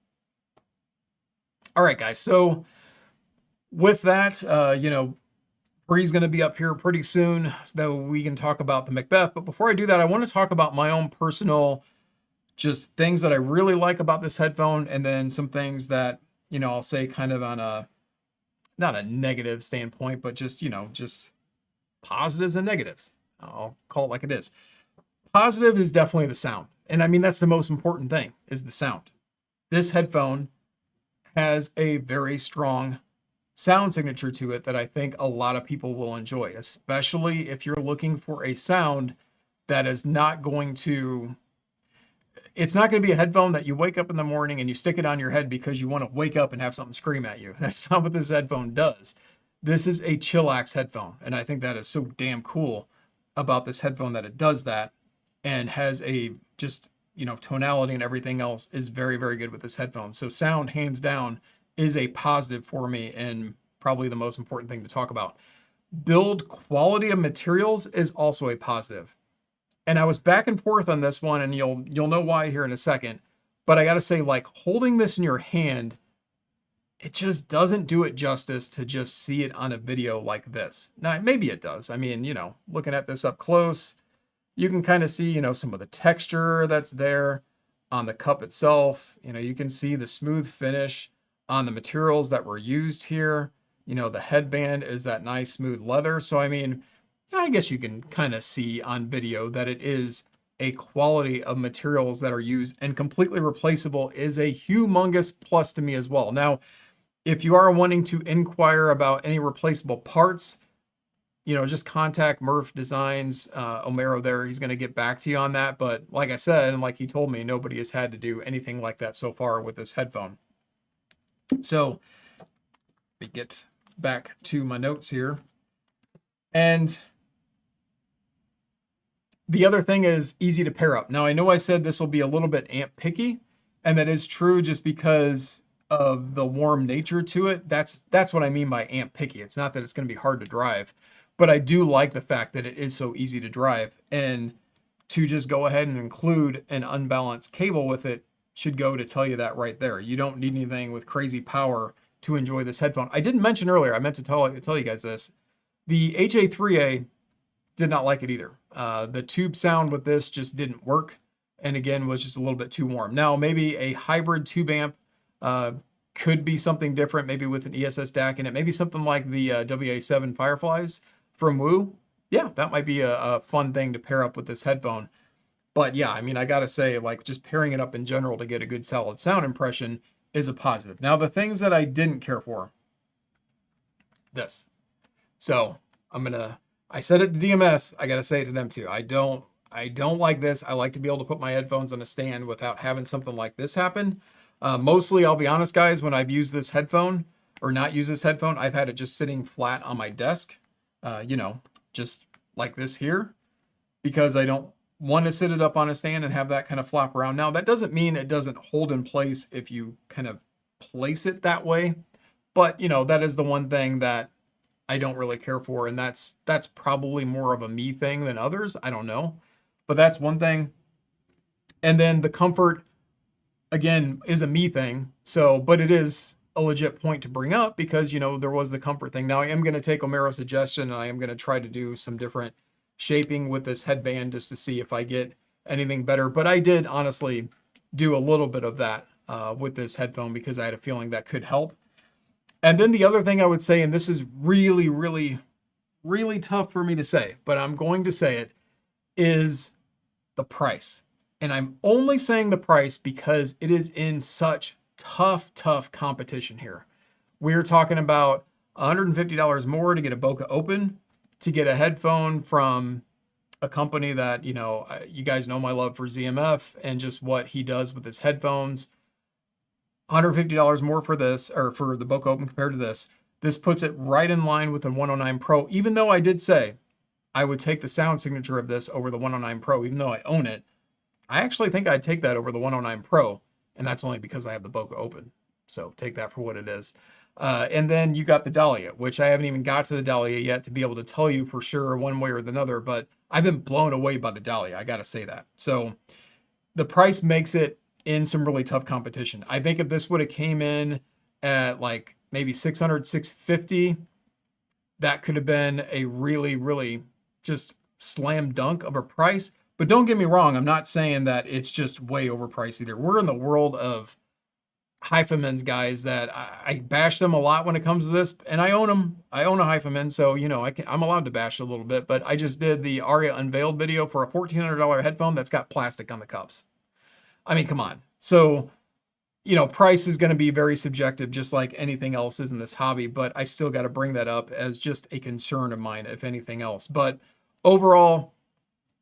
All right, guys. So with that, Bree's going to be up here pretty soon so we can talk about the Macbeth. But before I do that, I want to talk about my own personal just things that I really like about this headphone, and then some things that, I'll say kind of on a, not a negative standpoint, but just, just positives and negatives. I'll call it like it is. Positive is definitely the sound. And I mean, that's the most important thing, is the sound. This headphone has a very strong sound signature to it that I think a lot of people will enjoy, especially if you're looking for a sound that is not going to, it's not going to be a headphone that you wake up in the morning and you stick it on your head because you want to wake up and have something scream at you. That's not what this headphone does. This is a chillax headphone, and I think that is so damn cool about this headphone, that it does that and has a just, tonality and everything else is very, very good with this headphone. So sound, hands down, is a positive for me, and probably the most important thing to talk about. Build quality of materials is also a positive. And I was back and forth on this one, and you'll know why here in a second. But I got to say, like, holding this in your hand, it just doesn't do it justice to just see it on a video like this. Now, maybe it does. I mean, looking at this up close, you can kind of see, some of the texture that's there on the cup itself. You can see the smooth finish on the materials that were used here. The headband is that nice smooth leather. So, I mean, I guess you can kind of see on video that it is a quality of materials that are used, and completely replaceable is a humongous plus to me as well. Now, if you are wanting to inquire about any replaceable parts, just contact Mirphdesigns Omero there. He's going to get back to you on that. But like I said, and like he told me, nobody has had to do anything like that so far with this headphone. So let me get back to my notes here. And the other thing is easy to pair up. Now, I know I said this will be a little bit amp picky, and that is true just because of the warm nature to it. That's what I mean by amp picky. It's not that it's going to be hard to drive, but I do like the fact that it is so easy to drive, and to just go ahead and include an unbalanced cable with it should go to tell you that right there. You don't need anything with crazy power to enjoy this headphone. I didn't mention earlier, I meant to tell you guys this. The HA-3A did not like it either. The tube sound with this just didn't work, and again, was just a little bit too warm. Now, maybe a hybrid tube amp could be something different, maybe with an ESS DAC in it, maybe something like the WA7 Fireflies from Woo. Yeah, that might be a fun thing to pair up with this headphone. But yeah, I mean, I gotta say, like, just pairing it up in general to get a good solid sound impression is a positive. Now, the things that I didn't care for, this. So I said it to DMS, I gotta say it to them too. I don't like this. I like to be able to put my headphones on a stand without having something like this happen. Mostly, I'll be honest, guys, when I've used this headphone or not used this headphone, I've had it just sitting flat on my desk, just like this here, because I don't want to sit it up on a stand and have that kind of flop around. Now, that doesn't mean it doesn't hold in place if you kind of place it that way, but that is the one thing that I don't really care for, and that's probably more of a me thing than others. I don't know, but that's one thing. And then the comfort, again, is a me thing. So, but it is a legit point to bring up because, there was the comfort thing. Now, I am going to take Omero's suggestion, and I am going to try to do some different shaping with this headband just to see if I get anything better. But I did honestly do a little bit of that with this headphone because I had a feeling that could help. And then the other thing I would say, and this is really, really, really tough for me to say, but I'm going to say it, is the price. And I'm only saying the price because it is in such tough competition here. We're talking about $150 more to get a Bokeh Open, to get a headphone from a company that, you guys know my love for ZMF and just what he does with his headphones. $150 more for this, or for the Boca Open compared to this. This puts it right in line with the 109 Pro, even though I did say I would take the sound signature of this over the 109 Pro, even though I own it. I actually think I'd take that over the 109 Pro, and that's only because I have the Boca Open. So take that for what it is. And then you got the Dahlia, which I haven't even got to the Dahlia yet to be able to tell you for sure one way or another, but I've been blown away by the Dahlia. I got to say that. So the price makes it in some really tough competition. I think if this would have came in at like maybe 600, 650, that could have been a really, really just slam dunk of a price. But don't get me wrong, I'm not saying that it's just way overpriced either. We're in the world of Hyphamins, guys, that I bash them a lot when it comes to this, and I own them. I own a Hyphamin, so you know I'm allowed to bash a little bit. But I just did the Aria Unveiled video for a $1,400 headphone that's got plastic on the cups. I mean, come on. So, you know, price is going to be very subjective, just like anything else is in this hobby. But I still got to bring that up as just a concern of mine, if anything else. But overall,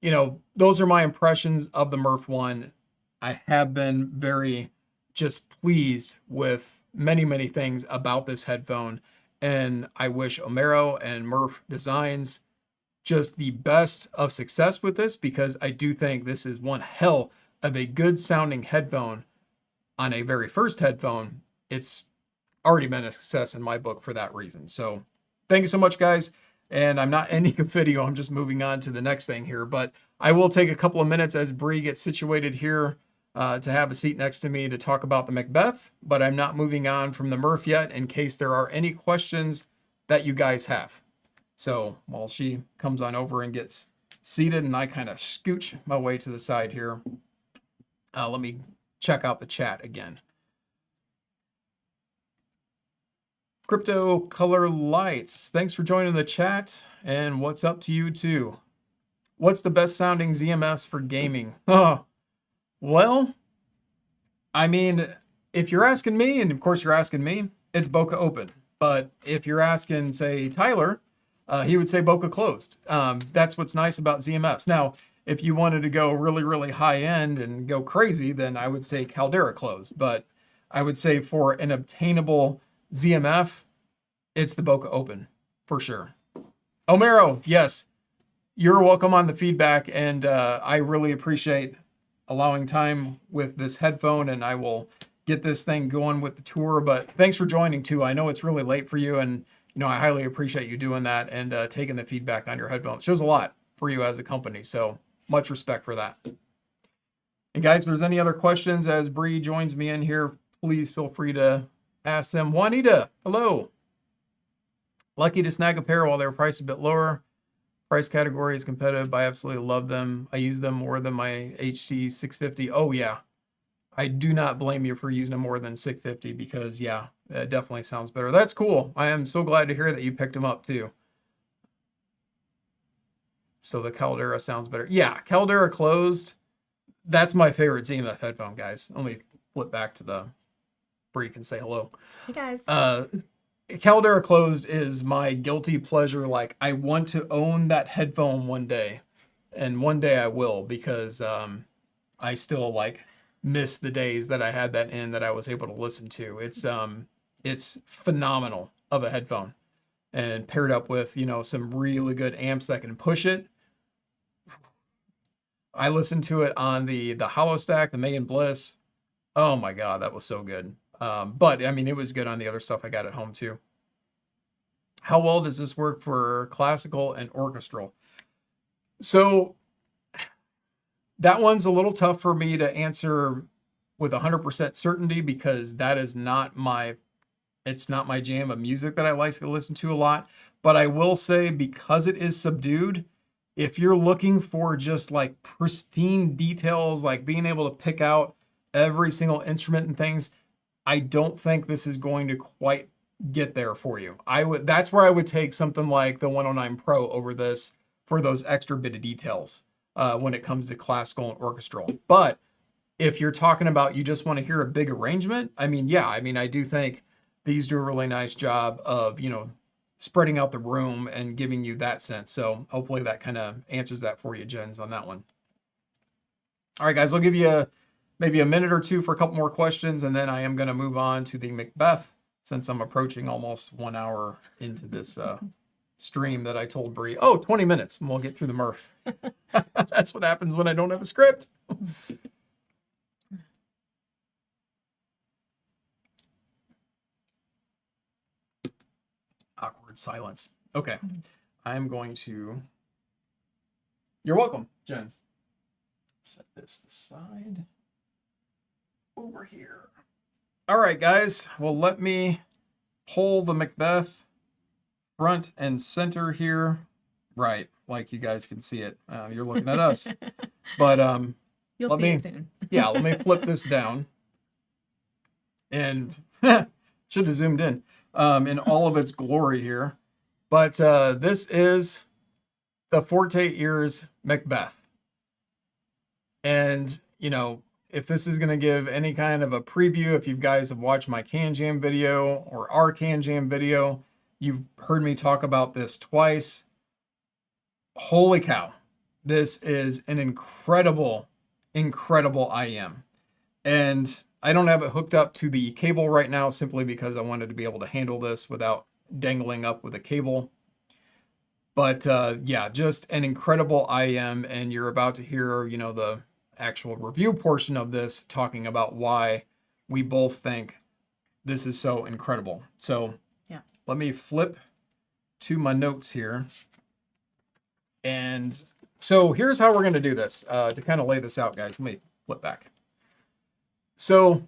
you know, those are my impressions of the Mirph-1. I have been very just pleased with many, many things about this headphone. And I wish Omero and Mirphdesigns just the best of success with this, because I do think this is one hell of a good sounding headphone. On a very first headphone, it's already been a success in my book for that reason. So thank you so much, guys. And I'm not ending a video, I'm just moving on to the next thing here. But I will take a couple of minutes as Bree gets situated here to have a seat next to me to talk about the Macbeth. But I'm not moving on from the Mirph yet, in case there are any questions that you guys have. So while she comes on over and gets seated and I kind of scooch my way to the side here, let me check out the chat again. Crypto Color Lights, thanks for joining the chat, and what's up to you too? What's the best sounding ZMS for gaming? Oh, well, I mean, if you're asking me, and of course you're asking me, it's Boca Open. But if you're asking, say, Tyler, he would say Boca Closed. That's what's nice about ZMFs. Now, if you wanted to go really, really high end and go crazy, then I would say Caldera Closed. But I would say for an obtainable ZMF, it's the Boca Open for sure. Omero, yes, you're welcome on the feedback, and I really appreciate allowing time with this headphone, and I will get this thing going with the tour. But thanks for joining too. I know it's really late for you, and you know I highly appreciate you doing that and taking the feedback on your headphones. It shows a lot for you as a company, so much respect for that. And guys, if there's any other questions as Bree joins me in here, please feel free to ask them. Juanita, hello. Lucky to snag a pair while they were priced a bit lower. Price category is competitive. I absolutely love them. I use them more than my HT650. Oh yeah, I do not blame you for using them more than 650, because yeah, it definitely sounds better. That's cool. I am so glad to hear that you picked them up too. So the Caldera sounds better. Yeah, Caldera Closed. That's my favorite ZMF headphone, guys. Let me flip back to the Bree can say hello. Hey guys. Caldera Closed is my guilty pleasure. Like, I want to own that headphone one day, and one day I will, because I still like miss the days that I had that in that I was able to listen to. It's phenomenal of a headphone, and paired up with, you know, some really good amps that can push it. I listened to it on the Holo Stack, the Megan Bliss. Oh my God, that was so good. But I mean, it was good on the other stuff I got at home too. How well does this work for classical and orchestral? So that one's a little tough for me to answer with 100% certainty, because that is not it's not my jam of music that I like to listen to a lot. But I will say, because it is subdued, if you're looking for just like pristine details, like being able to pick out every single instrument and things, I don't think this is going to quite get there for you. That's where I would take something like the 109 Pro over this for those extra bit of details when it comes to classical and orchestral. But if you're talking about you just want to hear a big arrangement, I mean, yeah, I mean, I do think these do a really nice job of, you know, spreading out the room and giving you that sense. So hopefully that kind of answers that for you, Jens, on that one. All right, guys, I'll give you maybe a minute or two for a couple more questions, and then I am going to move on to the Macbeth, since I'm approaching almost 1 hour into this stream that I told Bree, 20 minutes, and we'll get through the Mirph. That's what happens when I don't have a script. Awkward silence. Okay. I'm going to... You're welcome, Jens. Set this aside. Over here. All right, guys. Well, let me pull the Macbeth front and center here. Right, like you guys can see it. You're looking at us. But you'll see it soon. Yeah, let me flip this down. And should have zoomed in all of its glory here. But this is the Forte Ears Macbeth. And, you know, if this is going to give any kind of a preview, if you guys have watched my Can Jam video or our Can Jam video, you've heard me talk about this twice. Holy cow. This is an incredible, incredible IEM. And I don't have it hooked up to the cable right now simply because I wanted to be able to handle this without dangling up with a cable. But yeah, just an incredible IEM, and you're about to hear, you know, the actual review portion of this talking about why we both think this is so incredible. So yeah, let me flip to my notes here. And so here's how we're going to do this to kind of lay this out, guys. Let me flip back. So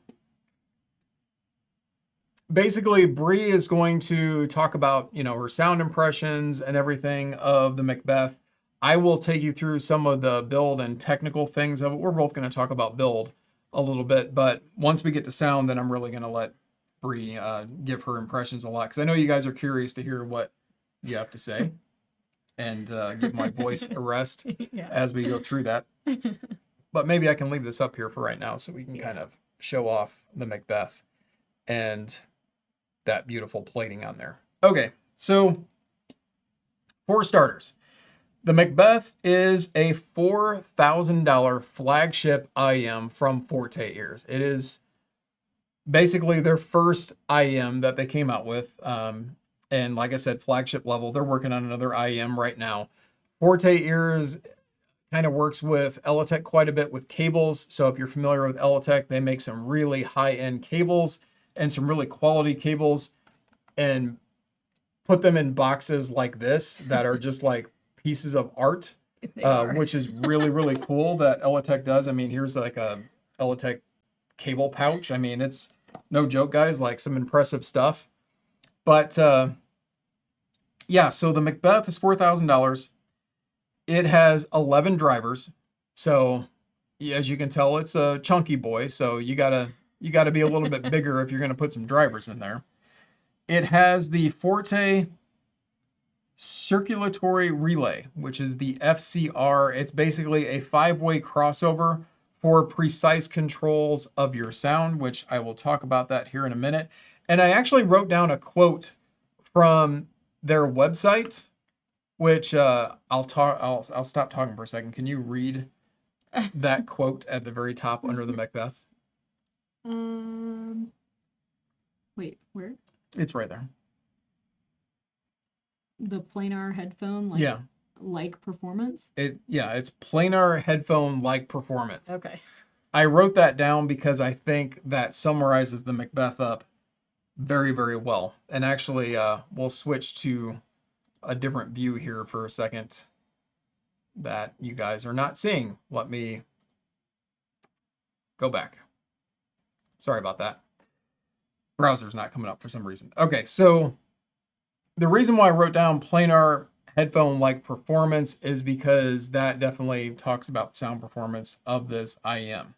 basically, Bree is going to talk about, you know, her sound impressions and everything of the Macbeth. I will take you through some of the build and technical things of it. We're both going to talk about build a little bit, but once we get to sound, then I'm really going to let Bree give her impressions a lot, because I know you guys are curious to hear what you have to say and give my voice a rest as we go through that. But maybe I can leave this up here for right now so we can kind of show off the Macbeth and that beautiful plating on there. Okay, so for starters, the Macbeth is a $4,000 flagship IEM from Forte Ears. It is basically their first IEM that they came out with. And like I said, flagship level. They're working on another IEM right now. Forte Ears kind of works with ELATEC quite a bit with cables. So if you're familiar with ELATEC, they make some really high-end cables and some really quality cables and put them in boxes like this that are just like pieces of art, which is really, really cool that ELATEC does. I mean, here's like a ELATEC cable pouch. I mean, it's no joke, guys, like some impressive stuff. But yeah, so the Macbeth is $4,000. It has 11 drivers. So as you can tell, it's a chunky boy. So you gotta be a little bit bigger if you're gonna put some drivers in there. It has the Forte Circulatory Relay, which is the FCR. It's basically a 5-way crossover for precise controls of your sound, which I will talk about that here in a minute. And I actually wrote down a quote from their website, which I'll stop talking for a second. Can you read that quote at the very top under the Macbeth? Wait, where? It's right there. The planar headphone, like performance? It's planar headphone like performance. Okay. I wrote that down because I think that summarizes the Macbeth up very, very well. And actually, we'll switch to a different view here for a second that you guys are not seeing. Let me go back. Sorry about that. Browser's not coming up for some reason. Okay, so the reason why I wrote down planar headphone-like performance is because that definitely talks about the sound performance of this IEM.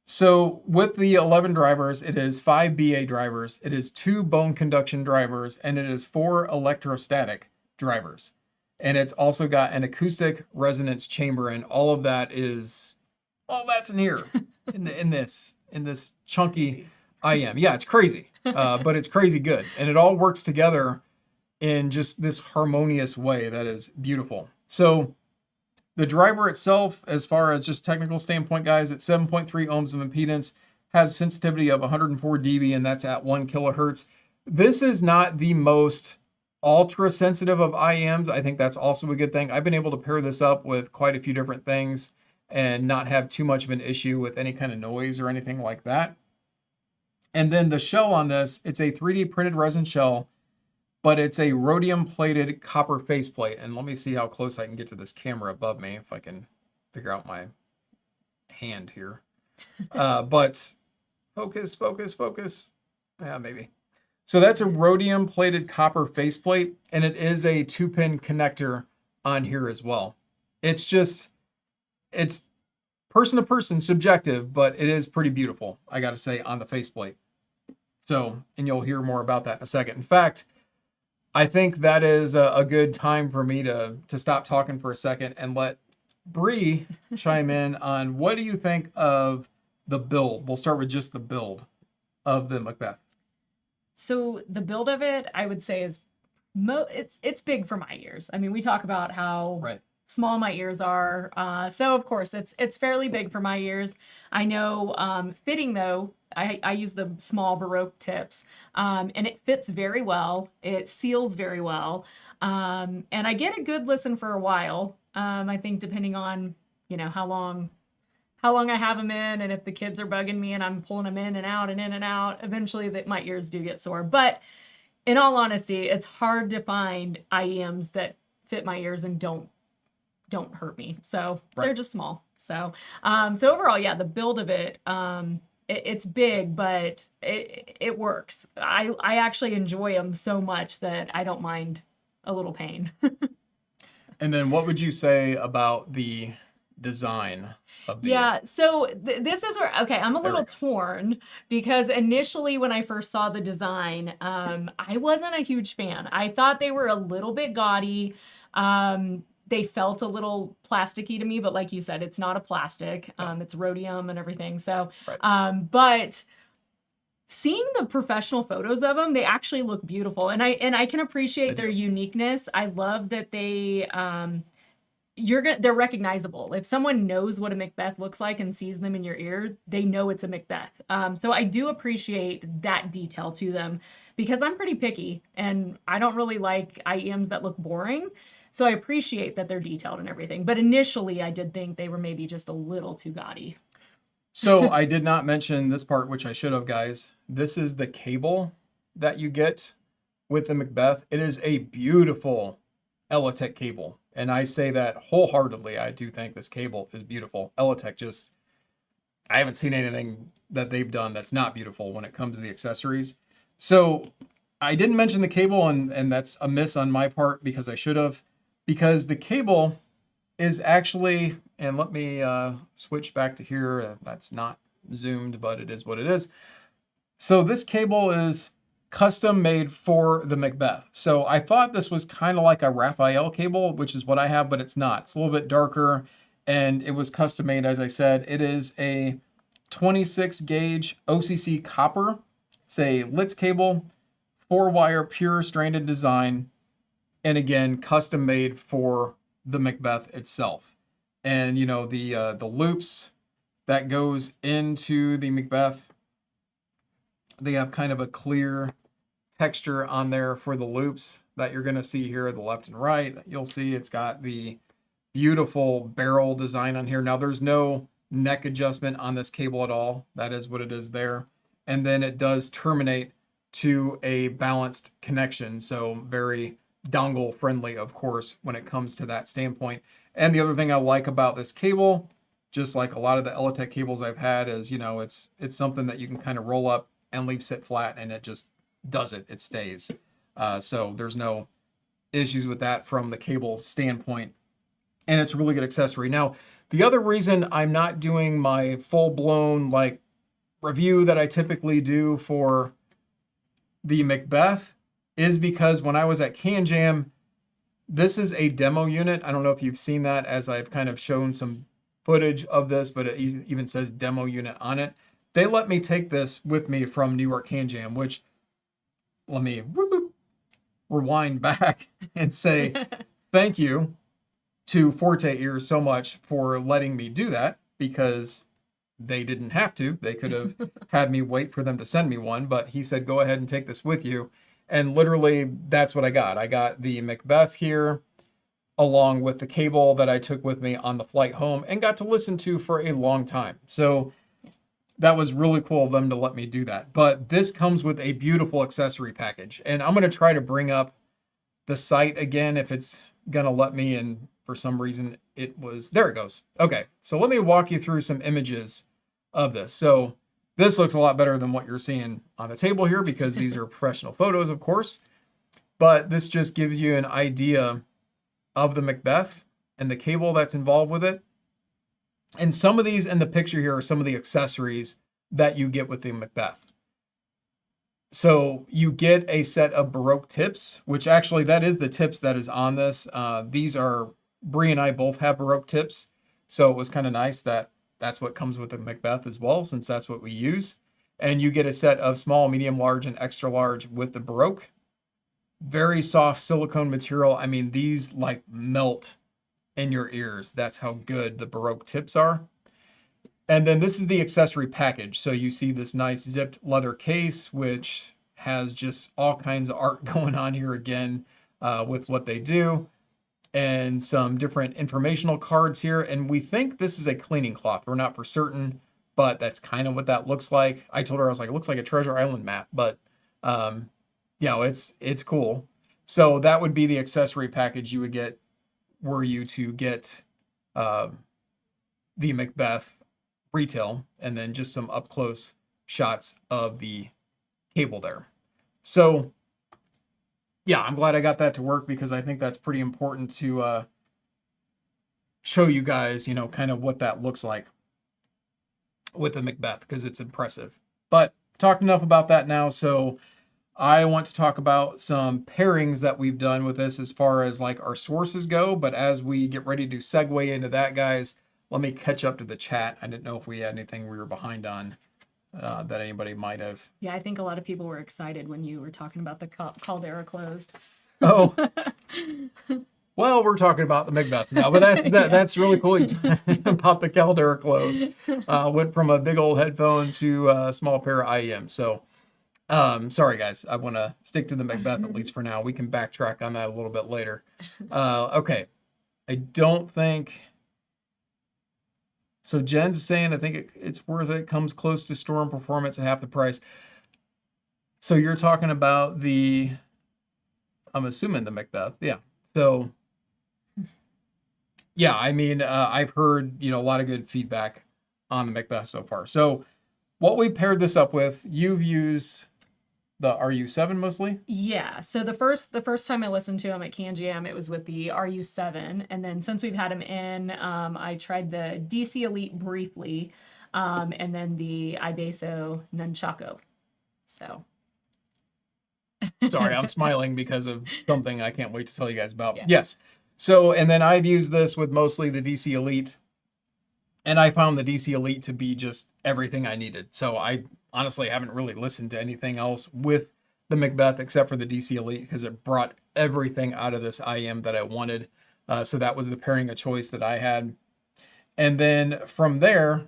So with the 11 drivers, it is 5 BA drivers, it is 2 bone conduction drivers, and it is 4 electrostatic drivers. And it's also got an acoustic resonance chamber, and all that's in here, in this chunky IEM. Yeah, it's crazy, but it's crazy good. And it all works together in just this harmonious way that is beautiful. So The driver itself, as far as just technical standpoint, guys, it's 7.3 ohms of impedance, has sensitivity of 104 dB, and that's at 1 kilohertz. This is not the most ultra sensitive of IEMs. I think that's also a good thing. I've been able to pair this up with quite a few different things and not have too much of an issue with any kind of noise or anything like that. And then the shell on this, it's a 3D printed resin shell, but it's a rhodium plated copper faceplate. And let me see how close I can get to this camera above me, if I can figure out my hand here. But focus. Yeah, maybe. So that's a rhodium plated copper faceplate, and it is a 2-pin connector on here as well. It's person to person, subjective, but it is pretty beautiful, I gotta say, on the faceplate. So, and you'll hear more about that in a second. In fact, I think that is a good time for me to stop talking for a second and let Bree chime in on what do you think of the build. We'll start with just the build of the Macbeth. So the build of it, I would say, is it's big for my ears. I mean, we talk about how small my ears are. So of course it's fairly big for my ears. I know fitting though, I use the small Baroque tips, and it fits very well. It seals very well. And I get a good listen for a while. I think depending on, you know, how long I have them in, and if the kids are bugging me and I'm pulling them in and out, eventually my ears do get sore. But in all honesty, it's hard to find IEMs that fit my ears and don't hurt me. So they're just small. So overall, yeah, the build of it, it's big, but it works. I actually enjoy them so much that I don't mind a little pain. And then what would you say about the design of these? Yeah, so this is where, okay, I'm a little torn because initially when I first saw the design, I wasn't a huge fan. I thought they were a little bit gaudy. They felt a little plasticky to me, but like you said, it's not a plastic. It's rhodium and everything. So, but seeing the professional photos of them, they actually look beautiful, and I can appreciate their uniqueness. I love that they're recognizable. If someone knows what a Macbeth looks like and sees them in your ear, they know it's a Macbeth. So I do appreciate that detail to them because I'm pretty picky and I don't really like IEMs that look boring. So I appreciate that they're detailed and everything. But initially I did think they were maybe just a little too gaudy. So I did not mention this part, which I should have, guys. This is the cable that you get with the Macbeth. It is a beautiful ELATEC cable. And I say that wholeheartedly. I do think this cable is beautiful. ELATEC I haven't seen anything that they've done that's not beautiful when it comes to the accessories. So I didn't mention the cable, and that's a miss on my part because I should have. Because the cable is actually, and let me switch back to here. That's not zoomed, but it is what it is. So this cable is custom made for the Macbeth. So I thought this was kind of like a Raphael cable, which is what I have, but it's not. It's a little bit darker, and it was custom made, as I said. It is a 26 gauge OCC copper. It's a Litz cable, 4-wire pure stranded design, and again, custom made for the Macbeth itself. And you know, the loops that goes into the Macbeth, they have kind of a clear texture on there for the loops that you're going to see here, the left and right. You'll see it's got the beautiful barrel design on here. Now there's no neck adjustment on this cable at all. That is what it is there. And then it does terminate to a balanced connection. So very dongle friendly, of course, when it comes to that standpoint. And the other thing I like about this cable, just like a lot of the ELATEC cables I've had, is, you know, it's something that you can kind of roll up and leave sit flat, and it just does it. It stays. So there's no issues with that from the cable standpoint. And it's a really good accessory. Now, the other reason I'm not doing my full-blown like review that I typically do for the Macbeth is because when I was at Can Jam, this is a demo unit. I don't know if you've seen that, as I've kind of shown some footage of this, but it even says demo unit on it. They let me take this with me from New York Can Jam, which, let me rewind back and say thank you to Forte Ears so much for letting me do that, because they didn't have to. They could have had me wait for them to send me one, but he said, go ahead and take this with you. And literally, that's what I got. I got the Macbeth here, along with the cable that I took with me on the flight home and got to listen to for a long time. So that was really cool of them to let me do that. But this comes with a beautiful accessory package. And I'm going to try to bring up the site again if it's going to let me, and for some reason it was, there it goes. Okay, so let me walk you through some images of this. So this looks a lot better than what you're seeing on the table here, because these are professional photos, of course. But this just gives you an idea of the Macbeth and the cable that's involved with it. And some of these in the picture here are some of the accessories that you get with the Macbeth. So you get a set of Baroque tips, which actually that is the tips that is on this. These are, Bree and I both have Baroque tips. So it was kind of nice that that's what comes with the Macbeth as well, since that's what we use. And you get a set of small, medium, large, and extra large with the Baroque. Very soft silicone material. I mean, these like melt in your ears. That's how good the Baroque tips are. And then this is the accessory package. So you see this nice zipped leather case, which has just all kinds of art going on here again with what they do. And some different informational cards here. And we think this is a cleaning cloth. We're not for certain, but that's kind of what that looks like. I told her, I was like, it looks like a Treasure Island map, but you know, it's cool. So that would be the accessory package you would get were you to get the Macbeth retail, and then just some up close shots of the cable there. So yeah, I'm glad I got that to work, because I think that's pretty important to show you guys, you know, kind of what that looks like with the Macbeth, because it's impressive. But talked enough about that now. So I want to talk about some pairings that we've done with this as far as like our sources go. But as we get ready to segue into that, guys, let me catch up to the chat. I didn't know if we had anything we were behind on that anybody might have. Yeah, I think a lot of people were excited when you were talking about the caldera closed. Oh, well, we're talking about the Macbeth now, but that's really cool. About the caldera closed. Went from a big old headphone to a small pair of IEM. So sorry guys, I want to stick to the Macbeth at least for now. We can backtrack on that a little bit later. Okay, I don't think so. Jen's saying I think it's worth it. Comes close to Storm performance at half the price. So you're talking about the, I'm assuming the Macbeth, yeah. So yeah, I mean, I've heard, you know, a lot of good feedback on the Macbeth so far. So what we paired this up with, you've used the RU7 mostly? Yeah. So the first time I listened to him at Cayin Jam, it was with the RU7, and then since we've had him in, I tried the DC Elite briefly, and then the iBasso Nunchaku. So. Sorry, I'm smiling because of something I can't wait to tell you guys about. Yeah. Yes. So, and then I've used this with mostly the DC Elite, and I found the DC Elite to be just everything I needed. So I honestly haven't really listened to anything else with the Macbeth except for the DC Elite, because it brought everything out of this IEM that I wanted. So that was the pairing of choice that I had. And then from there,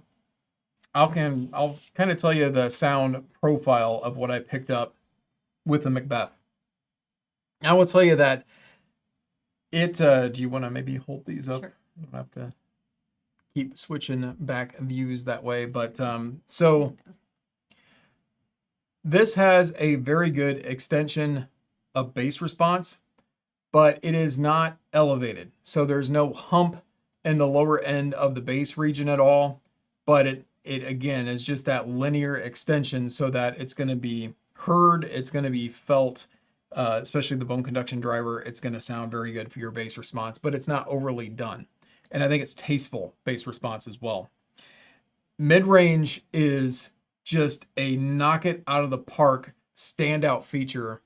I'll kind of tell you the sound profile of what I picked up with the Macbeth. I will tell you that it, do you want to maybe hold these up? Sure. You don't have to keep switching back views that way. But so this has a very good extension of bass response, but it is not elevated. So there's no hump in the lower end of the bass region at all, but it again is just that linear extension so that it's going to be heard, it's going to be felt, especially the bone conduction driver. It's going to sound very good for your bass response, but it's not overly done. And I think it's tasteful bass response as well. Mid-range is just a knock it out of the park standout feature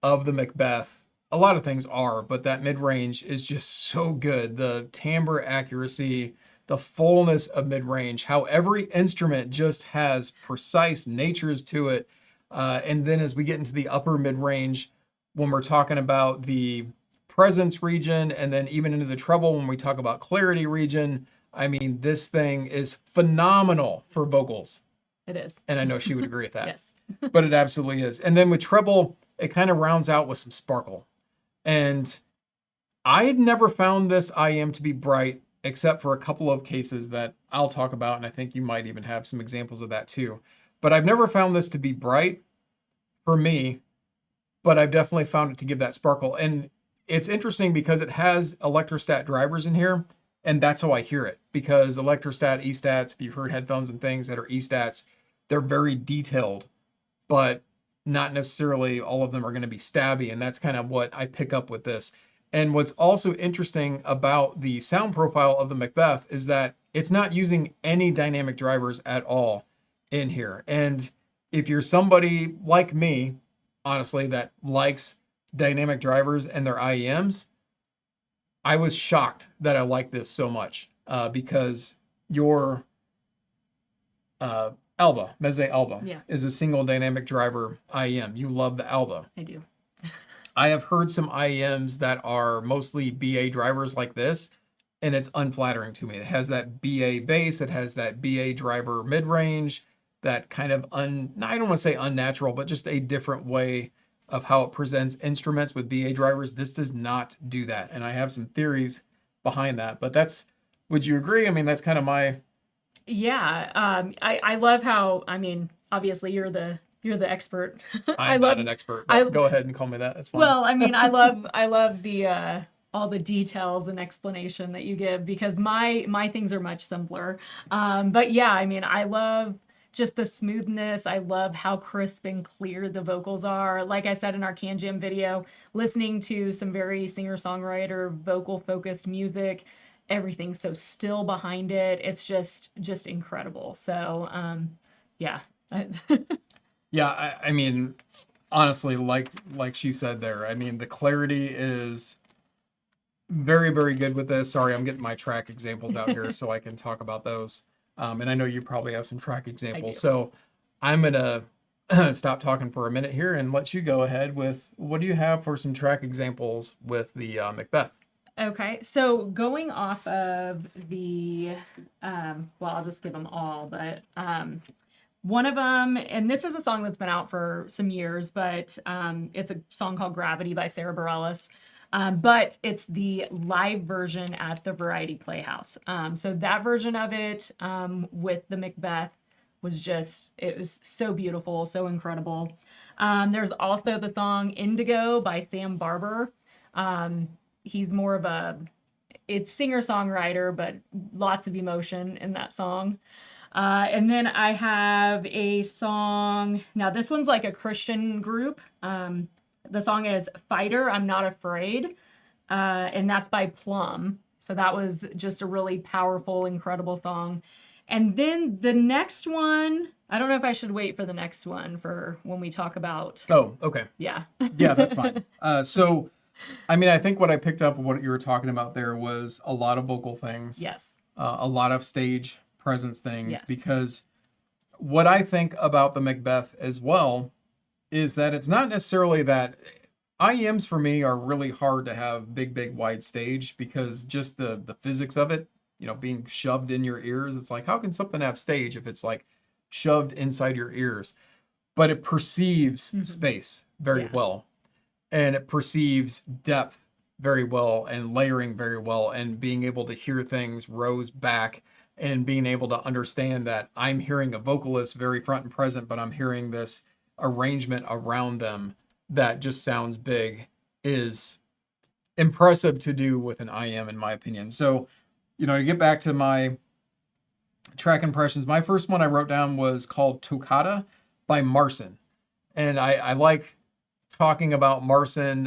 of the Macbeth. A lot of things are, but that mid-range is just so good. The timbre accuracy, the fullness of mid-range, how every instrument just has precise natures to it. And then as we get into the upper mid-range, when we're talking about the presence region, and then even into the treble when we talk about clarity region. I mean, this thing is phenomenal for vocals. It is. And I know she would agree with that. Yes. But it absolutely is. And then with treble, it kind of rounds out with some sparkle. And I had never found this IEM to be bright, except for a couple of cases that I'll talk about, and I think you might even have some examples of that too. But I've never found this to be bright for me, but I've definitely found it to give that sparkle. And it's interesting because it has electrostat drivers in here, and that's how I hear it. Because electrostat, E-stats, if you've heard headphones and things that are E-stats, they're very detailed, but not necessarily all of them are going to be stabby, and that's kind of what I pick up with this. And what's also interesting about the sound profile of the Macbeth is that it's not using any dynamic drivers at all in here. And if you're somebody like me, honestly, that likes dynamic drivers and their IEMs, I was shocked that I like this so much because your Alba, Meze Alba, is a single dynamic driver IEM. You love the Alba. I do. I have heard some IEMs that are mostly BA drivers like this, and it's unflattering to me. It has that BA bass, it has that BA driver mid-range, that kind of, I don't want to say unnatural, but just a different way of how it presents instruments with BA drivers. This does not do that, and I have some theories behind that, but that's, would you agree? I mean, that's kind of my... Yeah, I love how, I mean, obviously you're the expert. I'm not an expert, but go ahead and call me that. That's fine. Well, I mean, I love the all the details and explanation that you give, because my things are much simpler. But yeah, I mean, I love just the smoothness. I love how crisp and clear the vocals are. Like I said in our Can Jam video, listening to some very singer-songwriter vocal focused music, everything's so still behind it. It's just incredible. So yeah. Yeah, I mean, honestly, like she said there, I mean, the clarity is very, very good with this. Sorry, I'm getting my track examples out here so I can talk about those. And I know you probably have some track examples. So I'm going to stop talking for a minute here and let you go ahead with, what do you have for some track examples with the Macbeth? Okay, so going off of the, well, I'll just give them all, but one of them, and this is a song that's been out for some years, but it's a song called Gravity by Sarah Bareilles. But it's the live version at the Variety Playhouse. So that version of it with the Macbeth was just, it was so beautiful, so incredible. There's also the song Indigo by Sam Barber. He's more of a, it's singer-songwriter, but lots of emotion in that song. And then I have a song, now this one's like a Christian group. The song is Fighter, I'm Not Afraid, and that's by Plum. So that was just a really powerful, incredible song. And then the next one, I don't know if I should wait for the next one for when we talk about... Oh, okay. Yeah. Yeah, that's fine. So, I mean, I think what I picked up of what you were talking about there was a lot of vocal things. Yes. A lot of stage presence things. Yes. Because what I think about the Macbeth as well is that it's not necessarily that IEMs for me are really hard to have big wide stage, because just the physics of it, you know, being shoved in your ears, it's like, how can something have stage if it's like shoved inside your ears? But it perceives space very well, and it perceives depth very well, and layering very well, and being able to hear things rows back, and being able to understand that I'm hearing a vocalist very front and present, but I'm hearing this arrangement around them that just sounds big, is impressive to do with an IEM, in my opinion. So, you know, to get back to my track impressions, my first one I wrote down was called Toccata by Marson. And I like talking about Marson.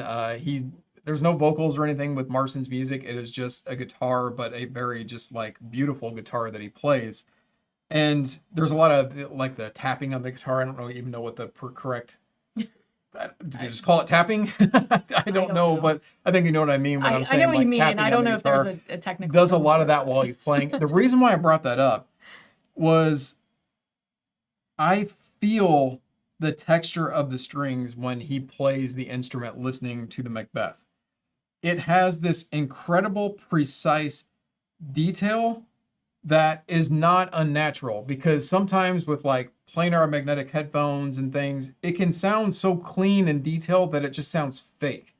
There's no vocals or anything with Marson's music. It is just a guitar, but a very just like beautiful guitar that he plays. And there's a lot of like the tapping on the guitar. I don't even know what the correct... Did you just call it tapping? I don't know, but I think you know what I mean when I'm saying, I know what like, you mean. tapping I don't on the know if guitar. there's a technical... Does a lot of that while he's playing. The reason why I brought that up was I feel the texture of the strings when he plays the instrument listening to the Macbeth. it has this incredible precise detail that is not unnatural, because sometimes with like planar magnetic headphones and things, it can sound so clean and detailed that it just sounds fake.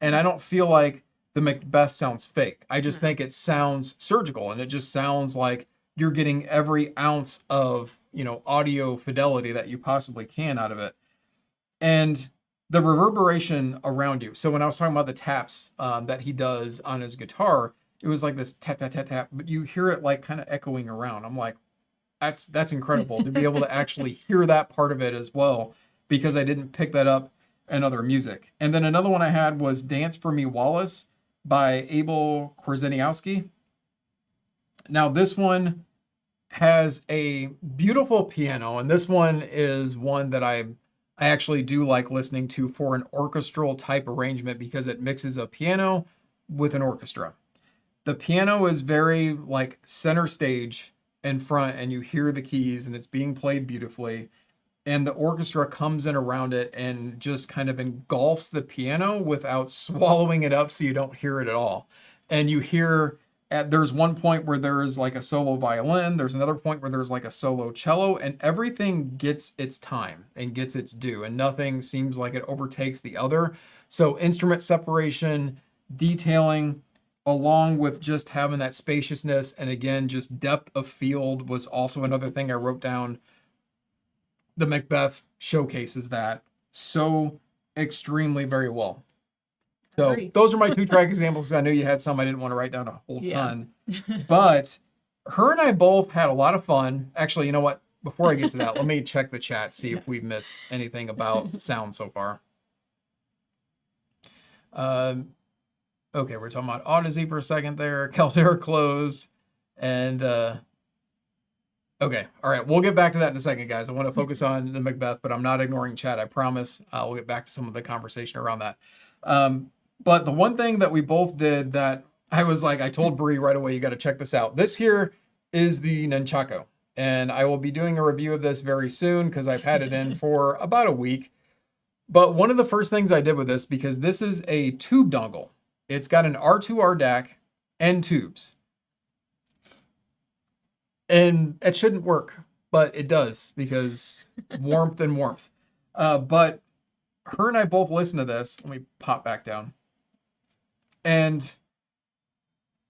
And I don't feel like the Macbeth sounds fake. I just think it sounds surgical, and it just sounds like you're getting every ounce of, you know, audio fidelity that you possibly can out of it. And the reverberation around you. So when I was talking about the taps that he does on his guitar, it was like this tap, tap, tap, tap, but you hear it like kind of echoing around. I'm like, that's incredible to be able to actually hear that part of it as well, because I didn't pick that up in other music. And then another one I had was Dance for Me Wallace by Abel Korzeniowski. Now this one has a beautiful piano, and this one is one that I actually do like listening to for an orchestral type arrangement, because it mixes a piano with an orchestra. The piano is very like center stage in front, and you hear the keys and it's being played beautifully. And the orchestra comes in around it and just kind of engulfs the piano without swallowing it up, so you don't hear it at all. And you hear, there's one point where there's like a solo violin, there's another point where there's like a solo cello, and everything gets its time and gets its due, and nothing seems like it overtakes the other. So instrument separation, detailing, along with just having that spaciousness, and again, just depth of field was also another thing I wrote down. The Macbeth showcases that so extremely very well. So those are my 2 track examples. I knew you had some. I didn't want to write down a whole ton. But her and I both had a lot of fun. Actually, you know what? Before I get to that, let me check the chat, see if we've missed anything about sound so far. Okay, we're talking about Odyssey for a second there. Caldera closed. And okay, all right, we'll get back to that in a second, guys. I want to focus on the Macbeth, but I'm not ignoring chat, I promise. We'll get back to some of the conversation around that. But the one thing that we both did that I was like, I told Bree right away, you got to check this out. This here is the Nunchaku, and I will be doing a review of this very soon because I've had it in for about a week. But one of the first things I did with this, because this is a tube dongle, it's got an R2R DAC and tubes. And it shouldn't work, but it does, because warmth and warmth. But her and I both listened to this. Let me pop back down. And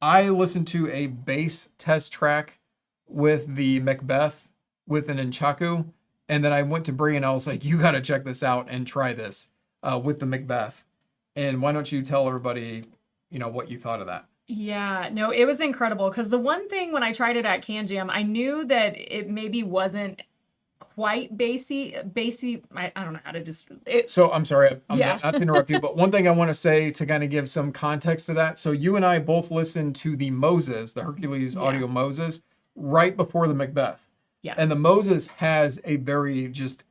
I listened to a bass test track with the Macbeth with an Nunchaku. And then I went to Bree and I was like, you got to check this out and try this with the Macbeth. And why don't you tell everybody, you know, what you thought of that? Yeah, no, it was incredible, because the one thing when I tried it at Can Jam, I knew that it maybe wasn't quite bassy. I don't know how to just. So I'm sorry, I'm not to interrupt you, but one thing I want to say to kind of give some context to that. So you and I both listened to the Moses, the Hercules Audio Moses, right before the Macbeth. Yeah. And the Moses has a very just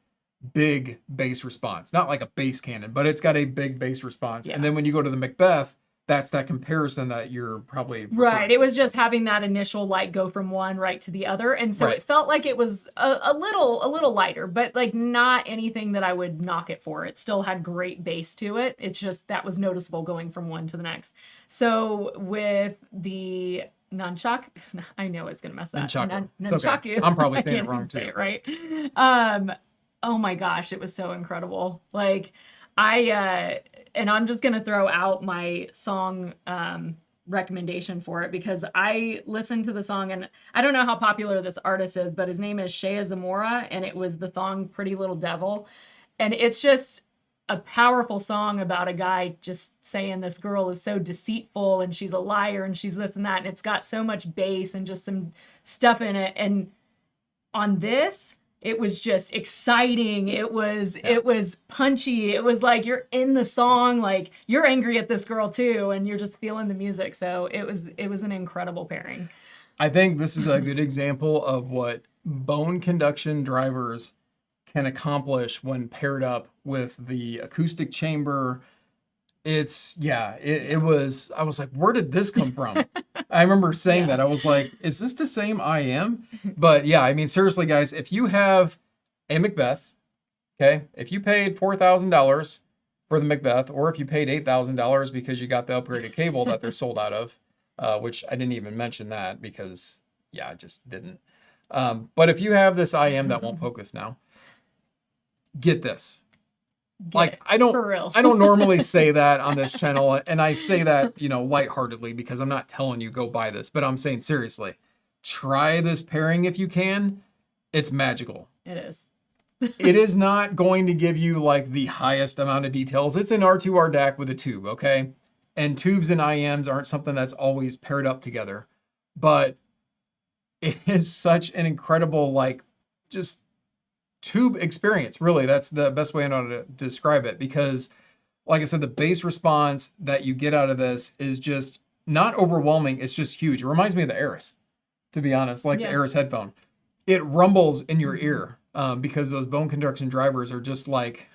big bass response, not like a bass cannon, but it's got a big bass response. Yeah. And then when you go to the Macbeth, that's that comparison that you're probably right. It was just having that initial like go from one right to the other, and so it felt like it was a little lighter, but like not anything that I would knock it for. It still had great bass to it. It's just that was noticeable going from one to the next. So with the Nunchaku, I know it's gonna mess that. Nunchaku. Okay. I'm probably saying it wrong too. It right. Oh my gosh, it was so incredible. Like and I'm just going to throw out my song recommendation for it, because I listened to the song, and I don't know how popular this artist is, but his name is Shea Zamora, and it was the song Pretty Little Devil. And it's just a powerful song about a guy just saying this girl is so deceitful and she's a liar and she's this and that. And it's got so much bass and just some stuff in it. And on this, it was just exciting. It was punchy. It was like you're in the song, like you're angry at this girl too, and you're just feeling the music. So it was an incredible pairing. I think this is a good example of what bone conduction drivers can accomplish when paired up with the acoustic chamber. It was, I was like, where did this come from? I remember saying that. I was like, is this the same IEM? But yeah, I mean, seriously, guys, if you have a Macbeth, okay, if you paid $4,000 for the Macbeth, or if you paid $8,000 because you got the upgraded cable that they're sold out of, which I didn't even mention that because, yeah, I just didn't. But if you have this IEM that won't focus now, get this. I don't normally say that on this channel, and I say that, lightheartedly because I'm not telling you go buy this, but I'm saying seriously, try this pairing if you can. It's magical. It is. It is not going to give you like the highest amount of details. It's an R2R DAC with a tube, okay? And tubes and IEMs aren't something that's always paired up together, but it is such an incredible, just tube experience. Really, that's the best way I know to describe it, because like I said, the bass response that you get out of this is just not overwhelming. It's just huge. It reminds me of the Aris, to be honest, the Aris headphone. It rumbles in your ear because those bone conduction drivers are just like,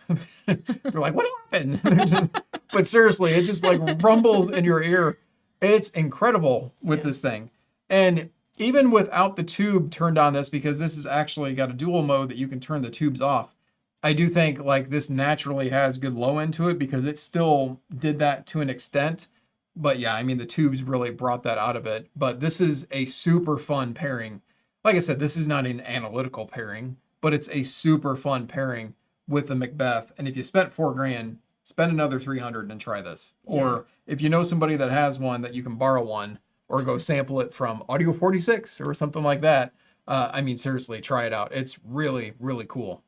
they're like, what happened? But seriously, it just like rumbles in your ear. It's incredible with this thing. And even without the tube turned on this, because this has actually got a dual mode that you can turn the tubes off, I do think this naturally has good low end to it because it still did that to an extent. But yeah, I mean, the tubes really brought that out of it. But this is a super fun pairing. Like I said, this is not an analytical pairing, but it's a super fun pairing with the Macbeth. And if you spent $4,000, spend another $300 and try this. Yeah. Or if you know somebody that has one that you can borrow one, or go sample it from Audio 46 or something like that. I mean, seriously, try it out. It's really, really cool.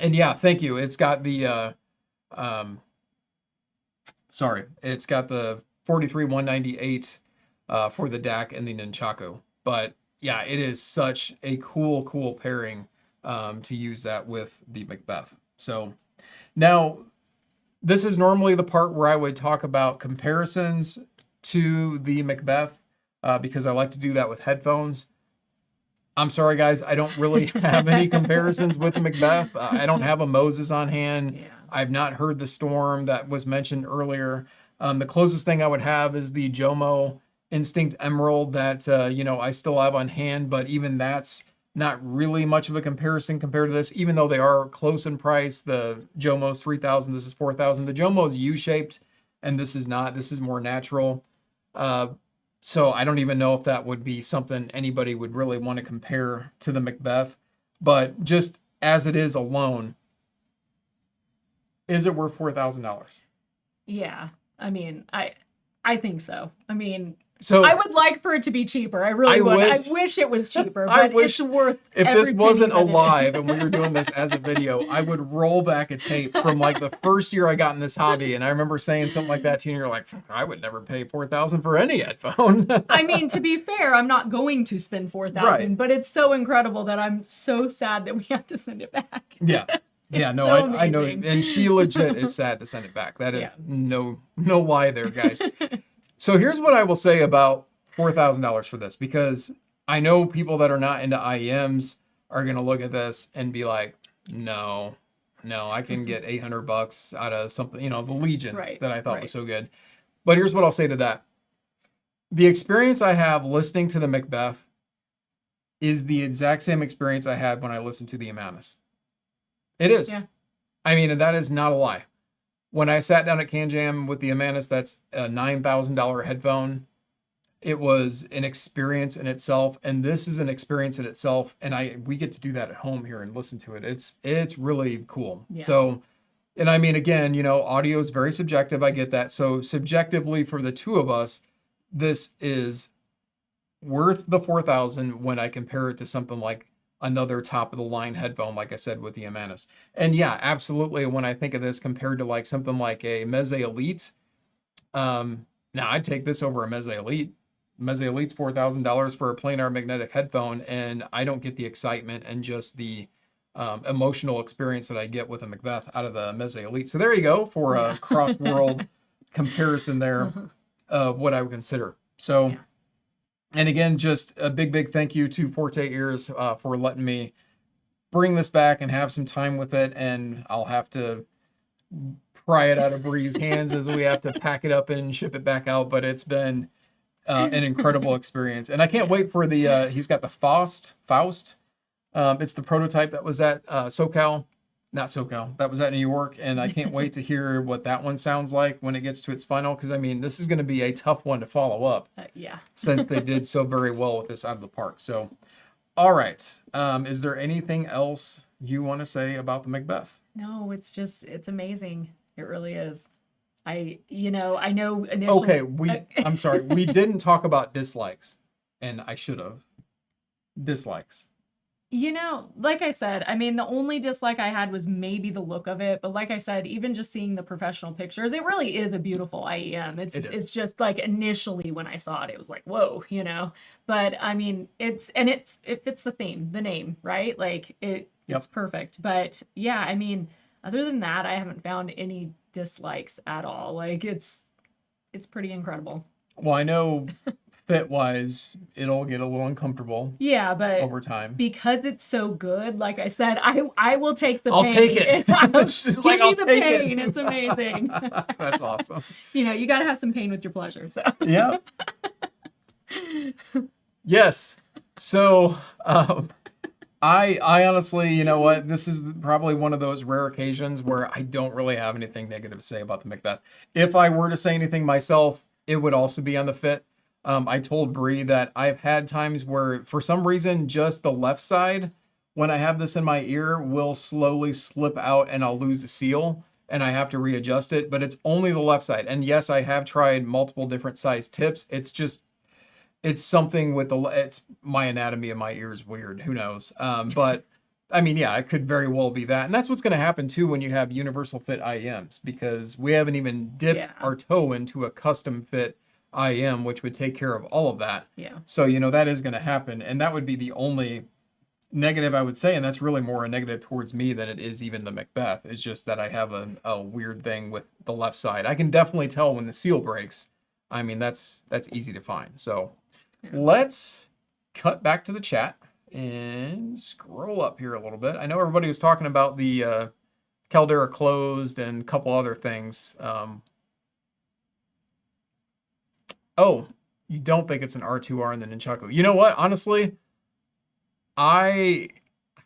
And yeah, thank you. It's got the, it's got the 43198 for the DAC and the Nunchaku. But yeah, it is such a cool pairing to use that with the Macbeth. So now, this is normally the part where I would talk about comparisons to the Macbeth because I like to do that with headphones. I'm sorry, guys. I don't really have any comparisons with the Macbeth. I don't have a Moses on hand. Yeah. I've not heard the Storm that was mentioned earlier. The closest thing I would have is the Jomo Instinct Emerald that, I still have on hand, but even that's not really much of a comparison compared to this, even though they are close in price. The Jomo's $3,000, this is $4,000. The Jomo's U-shaped, and this is not. This is more natural. So I don't even know if that would be something anybody would really want to compare to the Macbeth, but just as it is alone, is it worth $4,000? Yeah. I mean, I think so. I mean, so I would like for it to be cheaper. I really would. I wish it was cheaper, but it's worth if this wasn't alive and we were doing this as a video, I would roll back a tape from the first year I got in this hobby. And I remember saying something like that to you, and you're like, I would never pay $4,000 for any headphone. I mean, to be fair, I'm not going to spend $4,000, but it's so incredible that I'm so sad that we have to send it back. Yeah. Yeah, no, so I know. And she legit is sad to send it back. That is no lie there, guys. So here's what I will say about $4,000 for this, because I know people that are not into IEMs are going to look at this and be like, no, I can get $800 out of something, the Legion that I thought was so good. But here's what I'll say to that. The experience I have listening to the Macbeth is the exact same experience I had when I listened to the Imanis. It is. Yeah. I mean, and that is not a lie. When I sat down at Can Jam with the Imanis, that's a $9,000 headphone. It was an experience in itself, and this is an experience in itself. And we get to do that at home here and listen to it. It's really cool. Yeah. So, and I mean, again, audio is very subjective. I get that. So subjectively, for the two of us, this is worth the $4,000 when I compare it to something like another top of the line headphone, like I said, with the Imanis. And yeah, absolutely. When I think of this compared to something like a Meze Elite, now I'd take this over a Meze Elite. Meze Elite's $4,000 for a planar magnetic headphone, and I don't get the excitement and just the emotional experience that I get with a Macbeth out of the Meze Elite. So there you go for a cross-world comparison there of what I would consider. So. Yeah. And again, just a big thank you to Forte Ears for letting me bring this back and have some time with it. And I'll have to pry it out of Bree's hands as we have to pack it up and ship it back out. But it's been an incredible experience. And I can't wait for the, he's got the Faust. It's the prototype that was at SoCal Not SoCal. That was at New York, and I can't wait to hear what that one sounds like when it gets to its final, because I mean, this is going to be a tough one to follow up. Yeah. Since they did so very well with this out of the park. So, all right. Is there anything else you want to say about the Macbeth? No, it's amazing. It really is. I know initially. Okay, I'm sorry. We didn't talk about dislikes, and I should have. Dislikes. Like I said, I mean, the only dislike I had was maybe the look of it. But like I said, even just seeing the professional pictures, it really is a beautiful IEM. It's just like initially when I saw it, it was like, whoa, But I mean, it fits the theme, the name, right? Like it's perfect. But yeah, I mean, other than that, I haven't found any dislikes at all. Like it's pretty incredible. Well, I know fit wise, it'll get a little uncomfortable. Yeah, but over time, because it's so good, like I said, I will take the pain. I'll take it. It's just like I'll take it. It's amazing. That's awesome. You got to have some pain with your pleasure. So yeah. Yes. So I honestly, you know what? This is probably one of those rare occasions where I don't really have anything negative to say about the Macbeth. If I were to say anything myself, it would also be on the fit. I told Bree that I've had times where, for some reason, just the left side, when I have this in my ear, will slowly slip out and I'll lose the seal and I have to readjust it, but it's only the left side. And yes, I have tried multiple different size tips. It's something with it's my anatomy of my ear is weird. Who knows? But I mean, yeah, it could very well be that. And that's what's going to happen too when you have universal fit IEMs, because we haven't even dipped our toe into a custom fit IEM, which would take care of all of that. Yeah. So, that is going to happen. And that would be the only negative I would say. And that's really more a negative towards me than it is even the Macbeth. It's just that I have a weird thing with the left side. I can definitely tell when the seal breaks. I mean, that's easy to find. So let's cut back to the chat and scroll up here a little bit. I know everybody was talking about the Caldera closed and a couple other things. Oh, you don't think it's an R2R in the Nunchaku? You know what? Honestly, I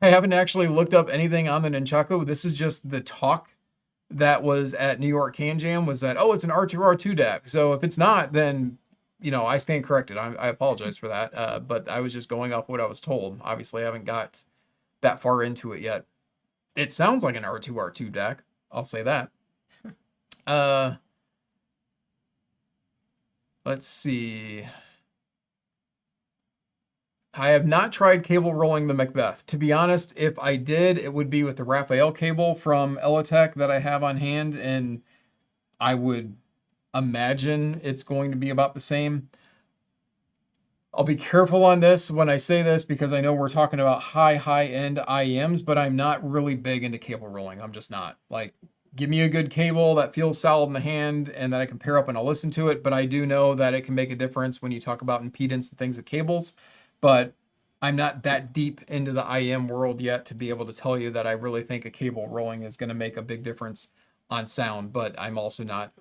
haven't actually looked up anything on the Nunchaku. This is just the talk that was at New York Can Jam was that, oh, it's an R2R2 DAC. So if it's not, then, I stand corrected. I apologize for that. But I was just going off what I was told. Obviously, I haven't got that far into it yet. It sounds like an R2R2 DAC. I'll say that. Let's see. I have not tried cable rolling the Macbeth. To be honest, if I did, it would be with the Raphael cable from Elitech that I have on hand, and I would imagine it's going to be about the same. I'll be careful on this when I say this because I know we're talking about high-end IEMs, but I'm not really big into cable rolling. I'm just not. Like, give me a good cable that feels solid in the hand and that I can pair up and I'll listen to it. But I do know that it can make a difference when you talk about impedance and things with cables. But I'm not that deep into the IEM world yet to be able to tell you that I really think a cable rolling is going to make a big difference on sound. But I'm also not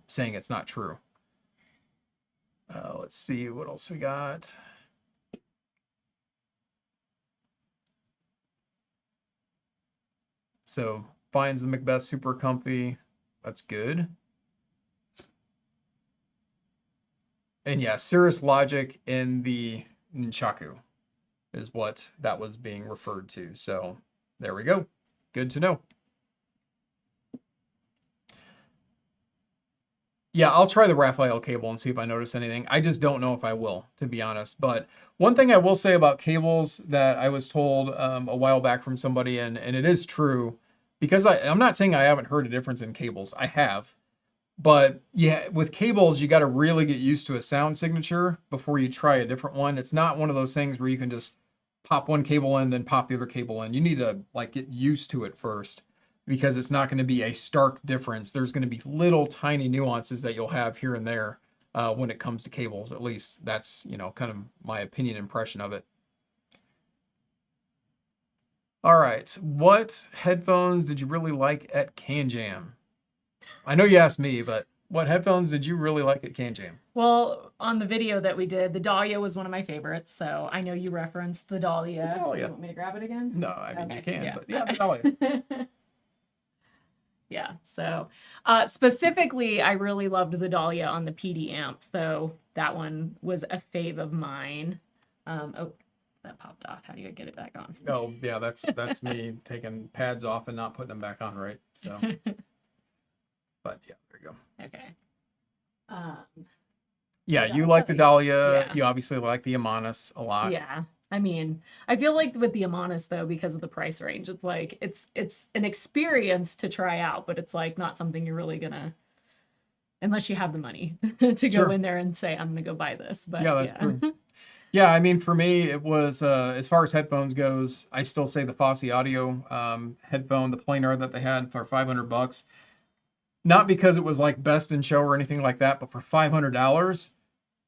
saying it's not true. Let's see what else we got. So finds the Macbeth super comfy. That's good. And yeah, Cirrus Logic in the Nunchaku is what that was being referred to. So there we go. Good to know. Yeah, I'll try the Raphael cable and see if I notice anything. I just don't know if I will, to be honest. But one thing I will say about cables that I was told a while back from somebody, and it is true, because I'm not saying I haven't heard a difference in cables. I have. But yeah, with cables, you got to really get used to a sound signature before you try a different one. It's not one of those things where you can just pop one cable in, then pop the other cable in. You need to get used to it first, because it's not going to be a stark difference. There's going to be little tiny nuances that you'll have here and there when it comes to cables. At least that's, kind of my opinion impression of it. All right. What headphones did you really like at Can Jam? I know you asked me, but what headphones did you really like at Can Jam? Well, on the video that we did, the Dahlia was one of my favorites. So I know you referenced the Dahlia. The Dahlia. You want me to grab it again? No, I mean, you can, yeah. but yeah, the Dahlia. Yeah. So specifically, I really loved the Dahlia on the PD amp. So that one was a fave of mine. Oh, that popped off. How do you get it back on? Oh, yeah, that's me taking pads off and not putting them back on, right? So, but yeah, there you go. Okay. Yeah, so you like the Dahlia. Yeah. You obviously like the Amanus a lot. Yeah. I mean, I feel like with the Amanus though, because of the price range, it's like it's an experience to try out, but it's like not something you're really gonna, unless you have the money to go in there and say, I'm gonna go buy this. But yeah, that's true. Yeah, I mean, for me, it was as far as headphones goes, I still say the Fosse Audio headphone, the planar that they had for $500. Not because it was like best in show or anything like that, but for $500,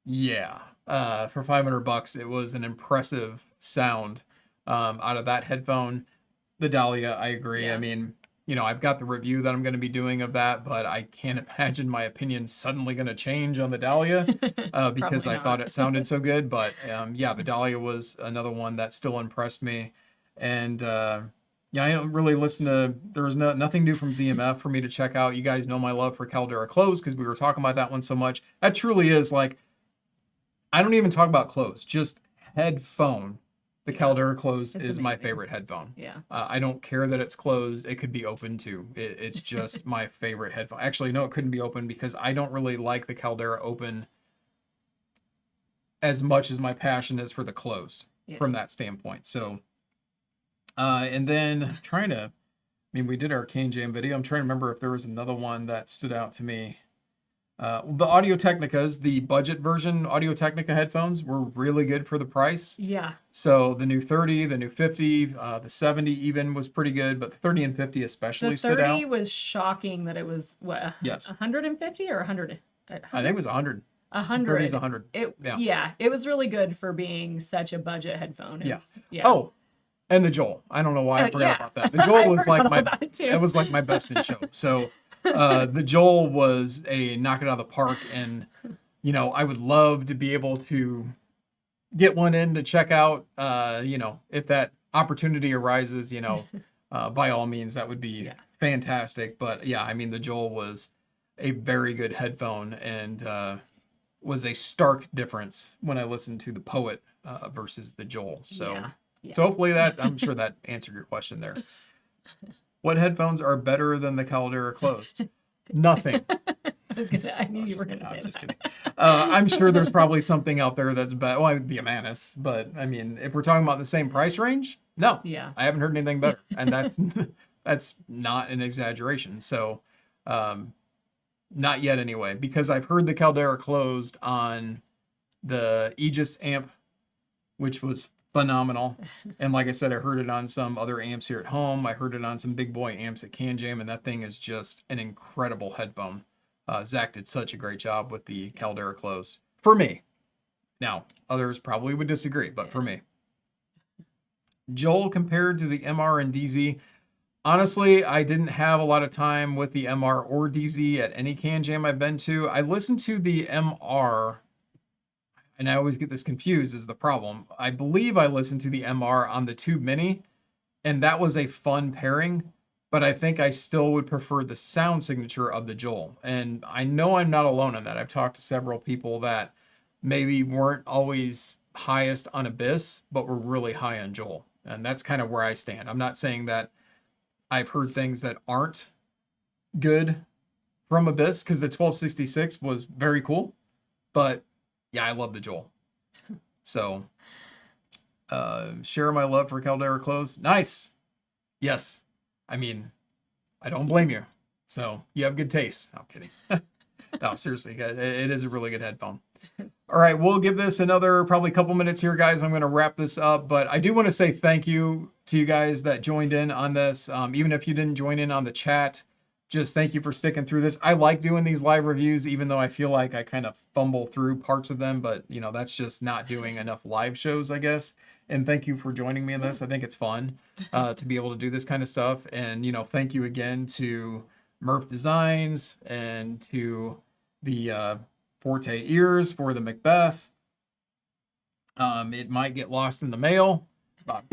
yeah. For $500, it was an impressive sound out of that headphone. The Dahlia, I agree. Yeah. I mean, you know, I've got the review that I'm going to be doing of that, but I can't imagine my opinion suddenly going to change on the Dahlia because I thought it sounded so good. But yeah, the Dahlia was another one that still impressed me. And yeah, I don't really listen to, there was nothing new from ZMF for me to check out. You guys know my love for Caldera Close because we were talking about that one so much. That truly is like, I don't even talk about close, just headphone. The Caldera Close is my favorite headphone. Yeah. I don't care that it's closed. It could be open too. It's just my favorite headphone. Actually, no, it couldn't be open because I don't really like the Caldera open as much as my passion is for the closed from that standpoint. So, and then I'm trying to, I mean, we did our Cayin Jam video. I'm trying to remember if there was another one that stood out to me. The Audio-Technicas, the budget version Audio-Technica headphones were really good for the price. Yeah. So the new 30, the new 50, the 70 even was pretty good, but the 30 and 50 especially stood out. The 30 was shocking that it was, what, yes. 150 or 100? I think it was 100. 100. 30 is 100. Yeah, it was really good for being such a budget headphone. Yeah. Oh, and the Joel. I don't know why I forgot about that. The Joel was like it was like my best in show. So the Joel was a knock it out of the park, and you know, I would love to be able to get one in to check out. You know, if that opportunity arises, you know, by all means, that would be fantastic. But yeah, I mean, the Joel was a very good headphone and was a stark difference when I listened to the Poet versus the Joel. So, so hopefully that, I'm sure that answered your question there. What headphones are better than the Caldera closed? Nothing. I knew you were going to say that. I'm sure there's probably something out there that's better. Well, the Amanus, but I mean, if we're talking about the same price range, no. Yeah. I haven't heard anything better, and that's not an exaggeration. So, not yet anyway, because I've heard the Caldera closed on the Aegis amp, which was phenomenal. And like I said, I heard it on some other amps here at home. I heard it on some big boy amps at Cayin Jam, and that thing is just an incredible headphone. Zach did such a great job with the Caldera close for me. Now, others probably would disagree, but for me. Joel compared to the MR and DZ. Honestly, I didn't have a lot of time with the MR or DZ at any Cayin Jam I've been to. I listened to the MR, and I always get this confused is the problem. I believe I listened to the MR on the Tube Mini, and that was a fun pairing, but I think I still would prefer the sound signature of the Joel. And I know I'm not alone in that. I've talked to several people that maybe weren't always highest on Abyss, but were really high on Joel. And that's kind of where I stand. I'm not saying that I've heard things that aren't good from Abyss, because the 1266 was very cool, but yeah, I love the Joel. So, share my love for Caldera Close. Nice. Yes. I mean, I don't blame you. So, you have good taste. I'm kidding. No, seriously, guys, it is a really good headphone. All right, we'll give this another probably couple minutes here, guys. I'm going to wrap this up, but I do want to say thank you to you guys that joined in on this. Even if you didn't join in on the chat, just thank you for sticking through this. I like doing these live reviews, even though I feel like I kind of fumble through parts of them, but you know, that's just not doing enough live shows, I guess. And thank you for joining me in this. I think it's fun to be able to do this kind of stuff. And, you know, thank you again to Mirphdesigns and to the Forte Ears for the Macbeth. It might get lost in the mail, but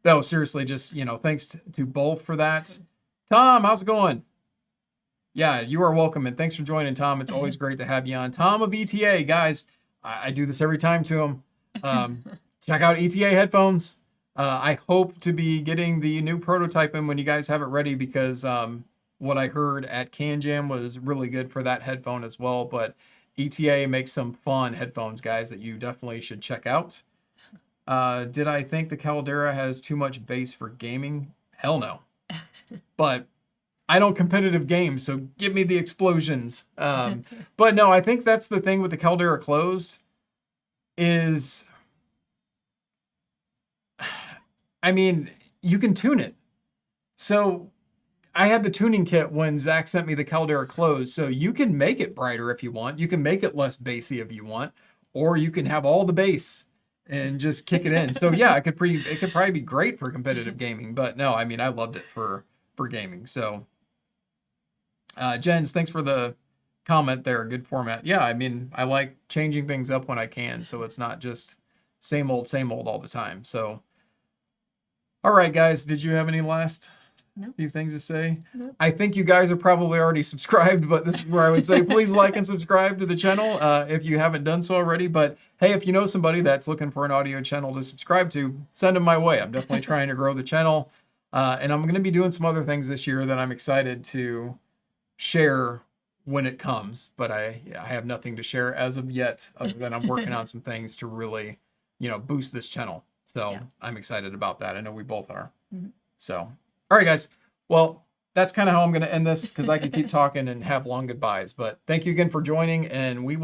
no, seriously, just, you know, thanks to both for that. Tom, how's it going? Yeah, you are welcome, and thanks for joining, Tom. It's always great to have you on. Tom of ETA, guys, I do this every time to him. Check out ETA headphones. I hope to be getting the new prototype in when you guys have it ready, because what I heard at Can Jam was really good for that headphone as well. But ETA makes some fun headphones, guys, that you definitely should check out. Did I think the Caldera has too much bass for gaming? Hell no. But I don't competitive game, so give me the explosions. But no, I think that's the thing with the Caldera Close is, I mean, you can tune it. So I had the tuning kit when Zach sent me the Caldera Close, so you can make it brighter if you want. You can make it less bassy if you want, or you can have all the bass and just kick it in. So yeah, it could probably be great for competitive gaming, but no, I mean, I loved it for gaming. So Jens, thanks for the comment there. Good format. Yeah, I mean, I like changing things up when I can, so it's not just same old all the time. So all right, guys, did you have any last few things to say? Nope. I think you guys are probably already subscribed, but this is where I would say please like and subscribe to the channel if you haven't done so already. But hey, if you know somebody that's looking for an audio channel to subscribe to, send them my way. I'm definitely trying to grow the channel. And I'm going to be doing some other things this year that I'm excited to share when it comes. But I have nothing to share as of yet, other than I'm working on some things to really, boost this channel. So yeah. I'm excited about that. I know we both are. Mm-hmm. So, all right, guys. Well, that's kind of how I'm going to end this, because I could keep talking and have long goodbyes. But thank you again for joining, and we will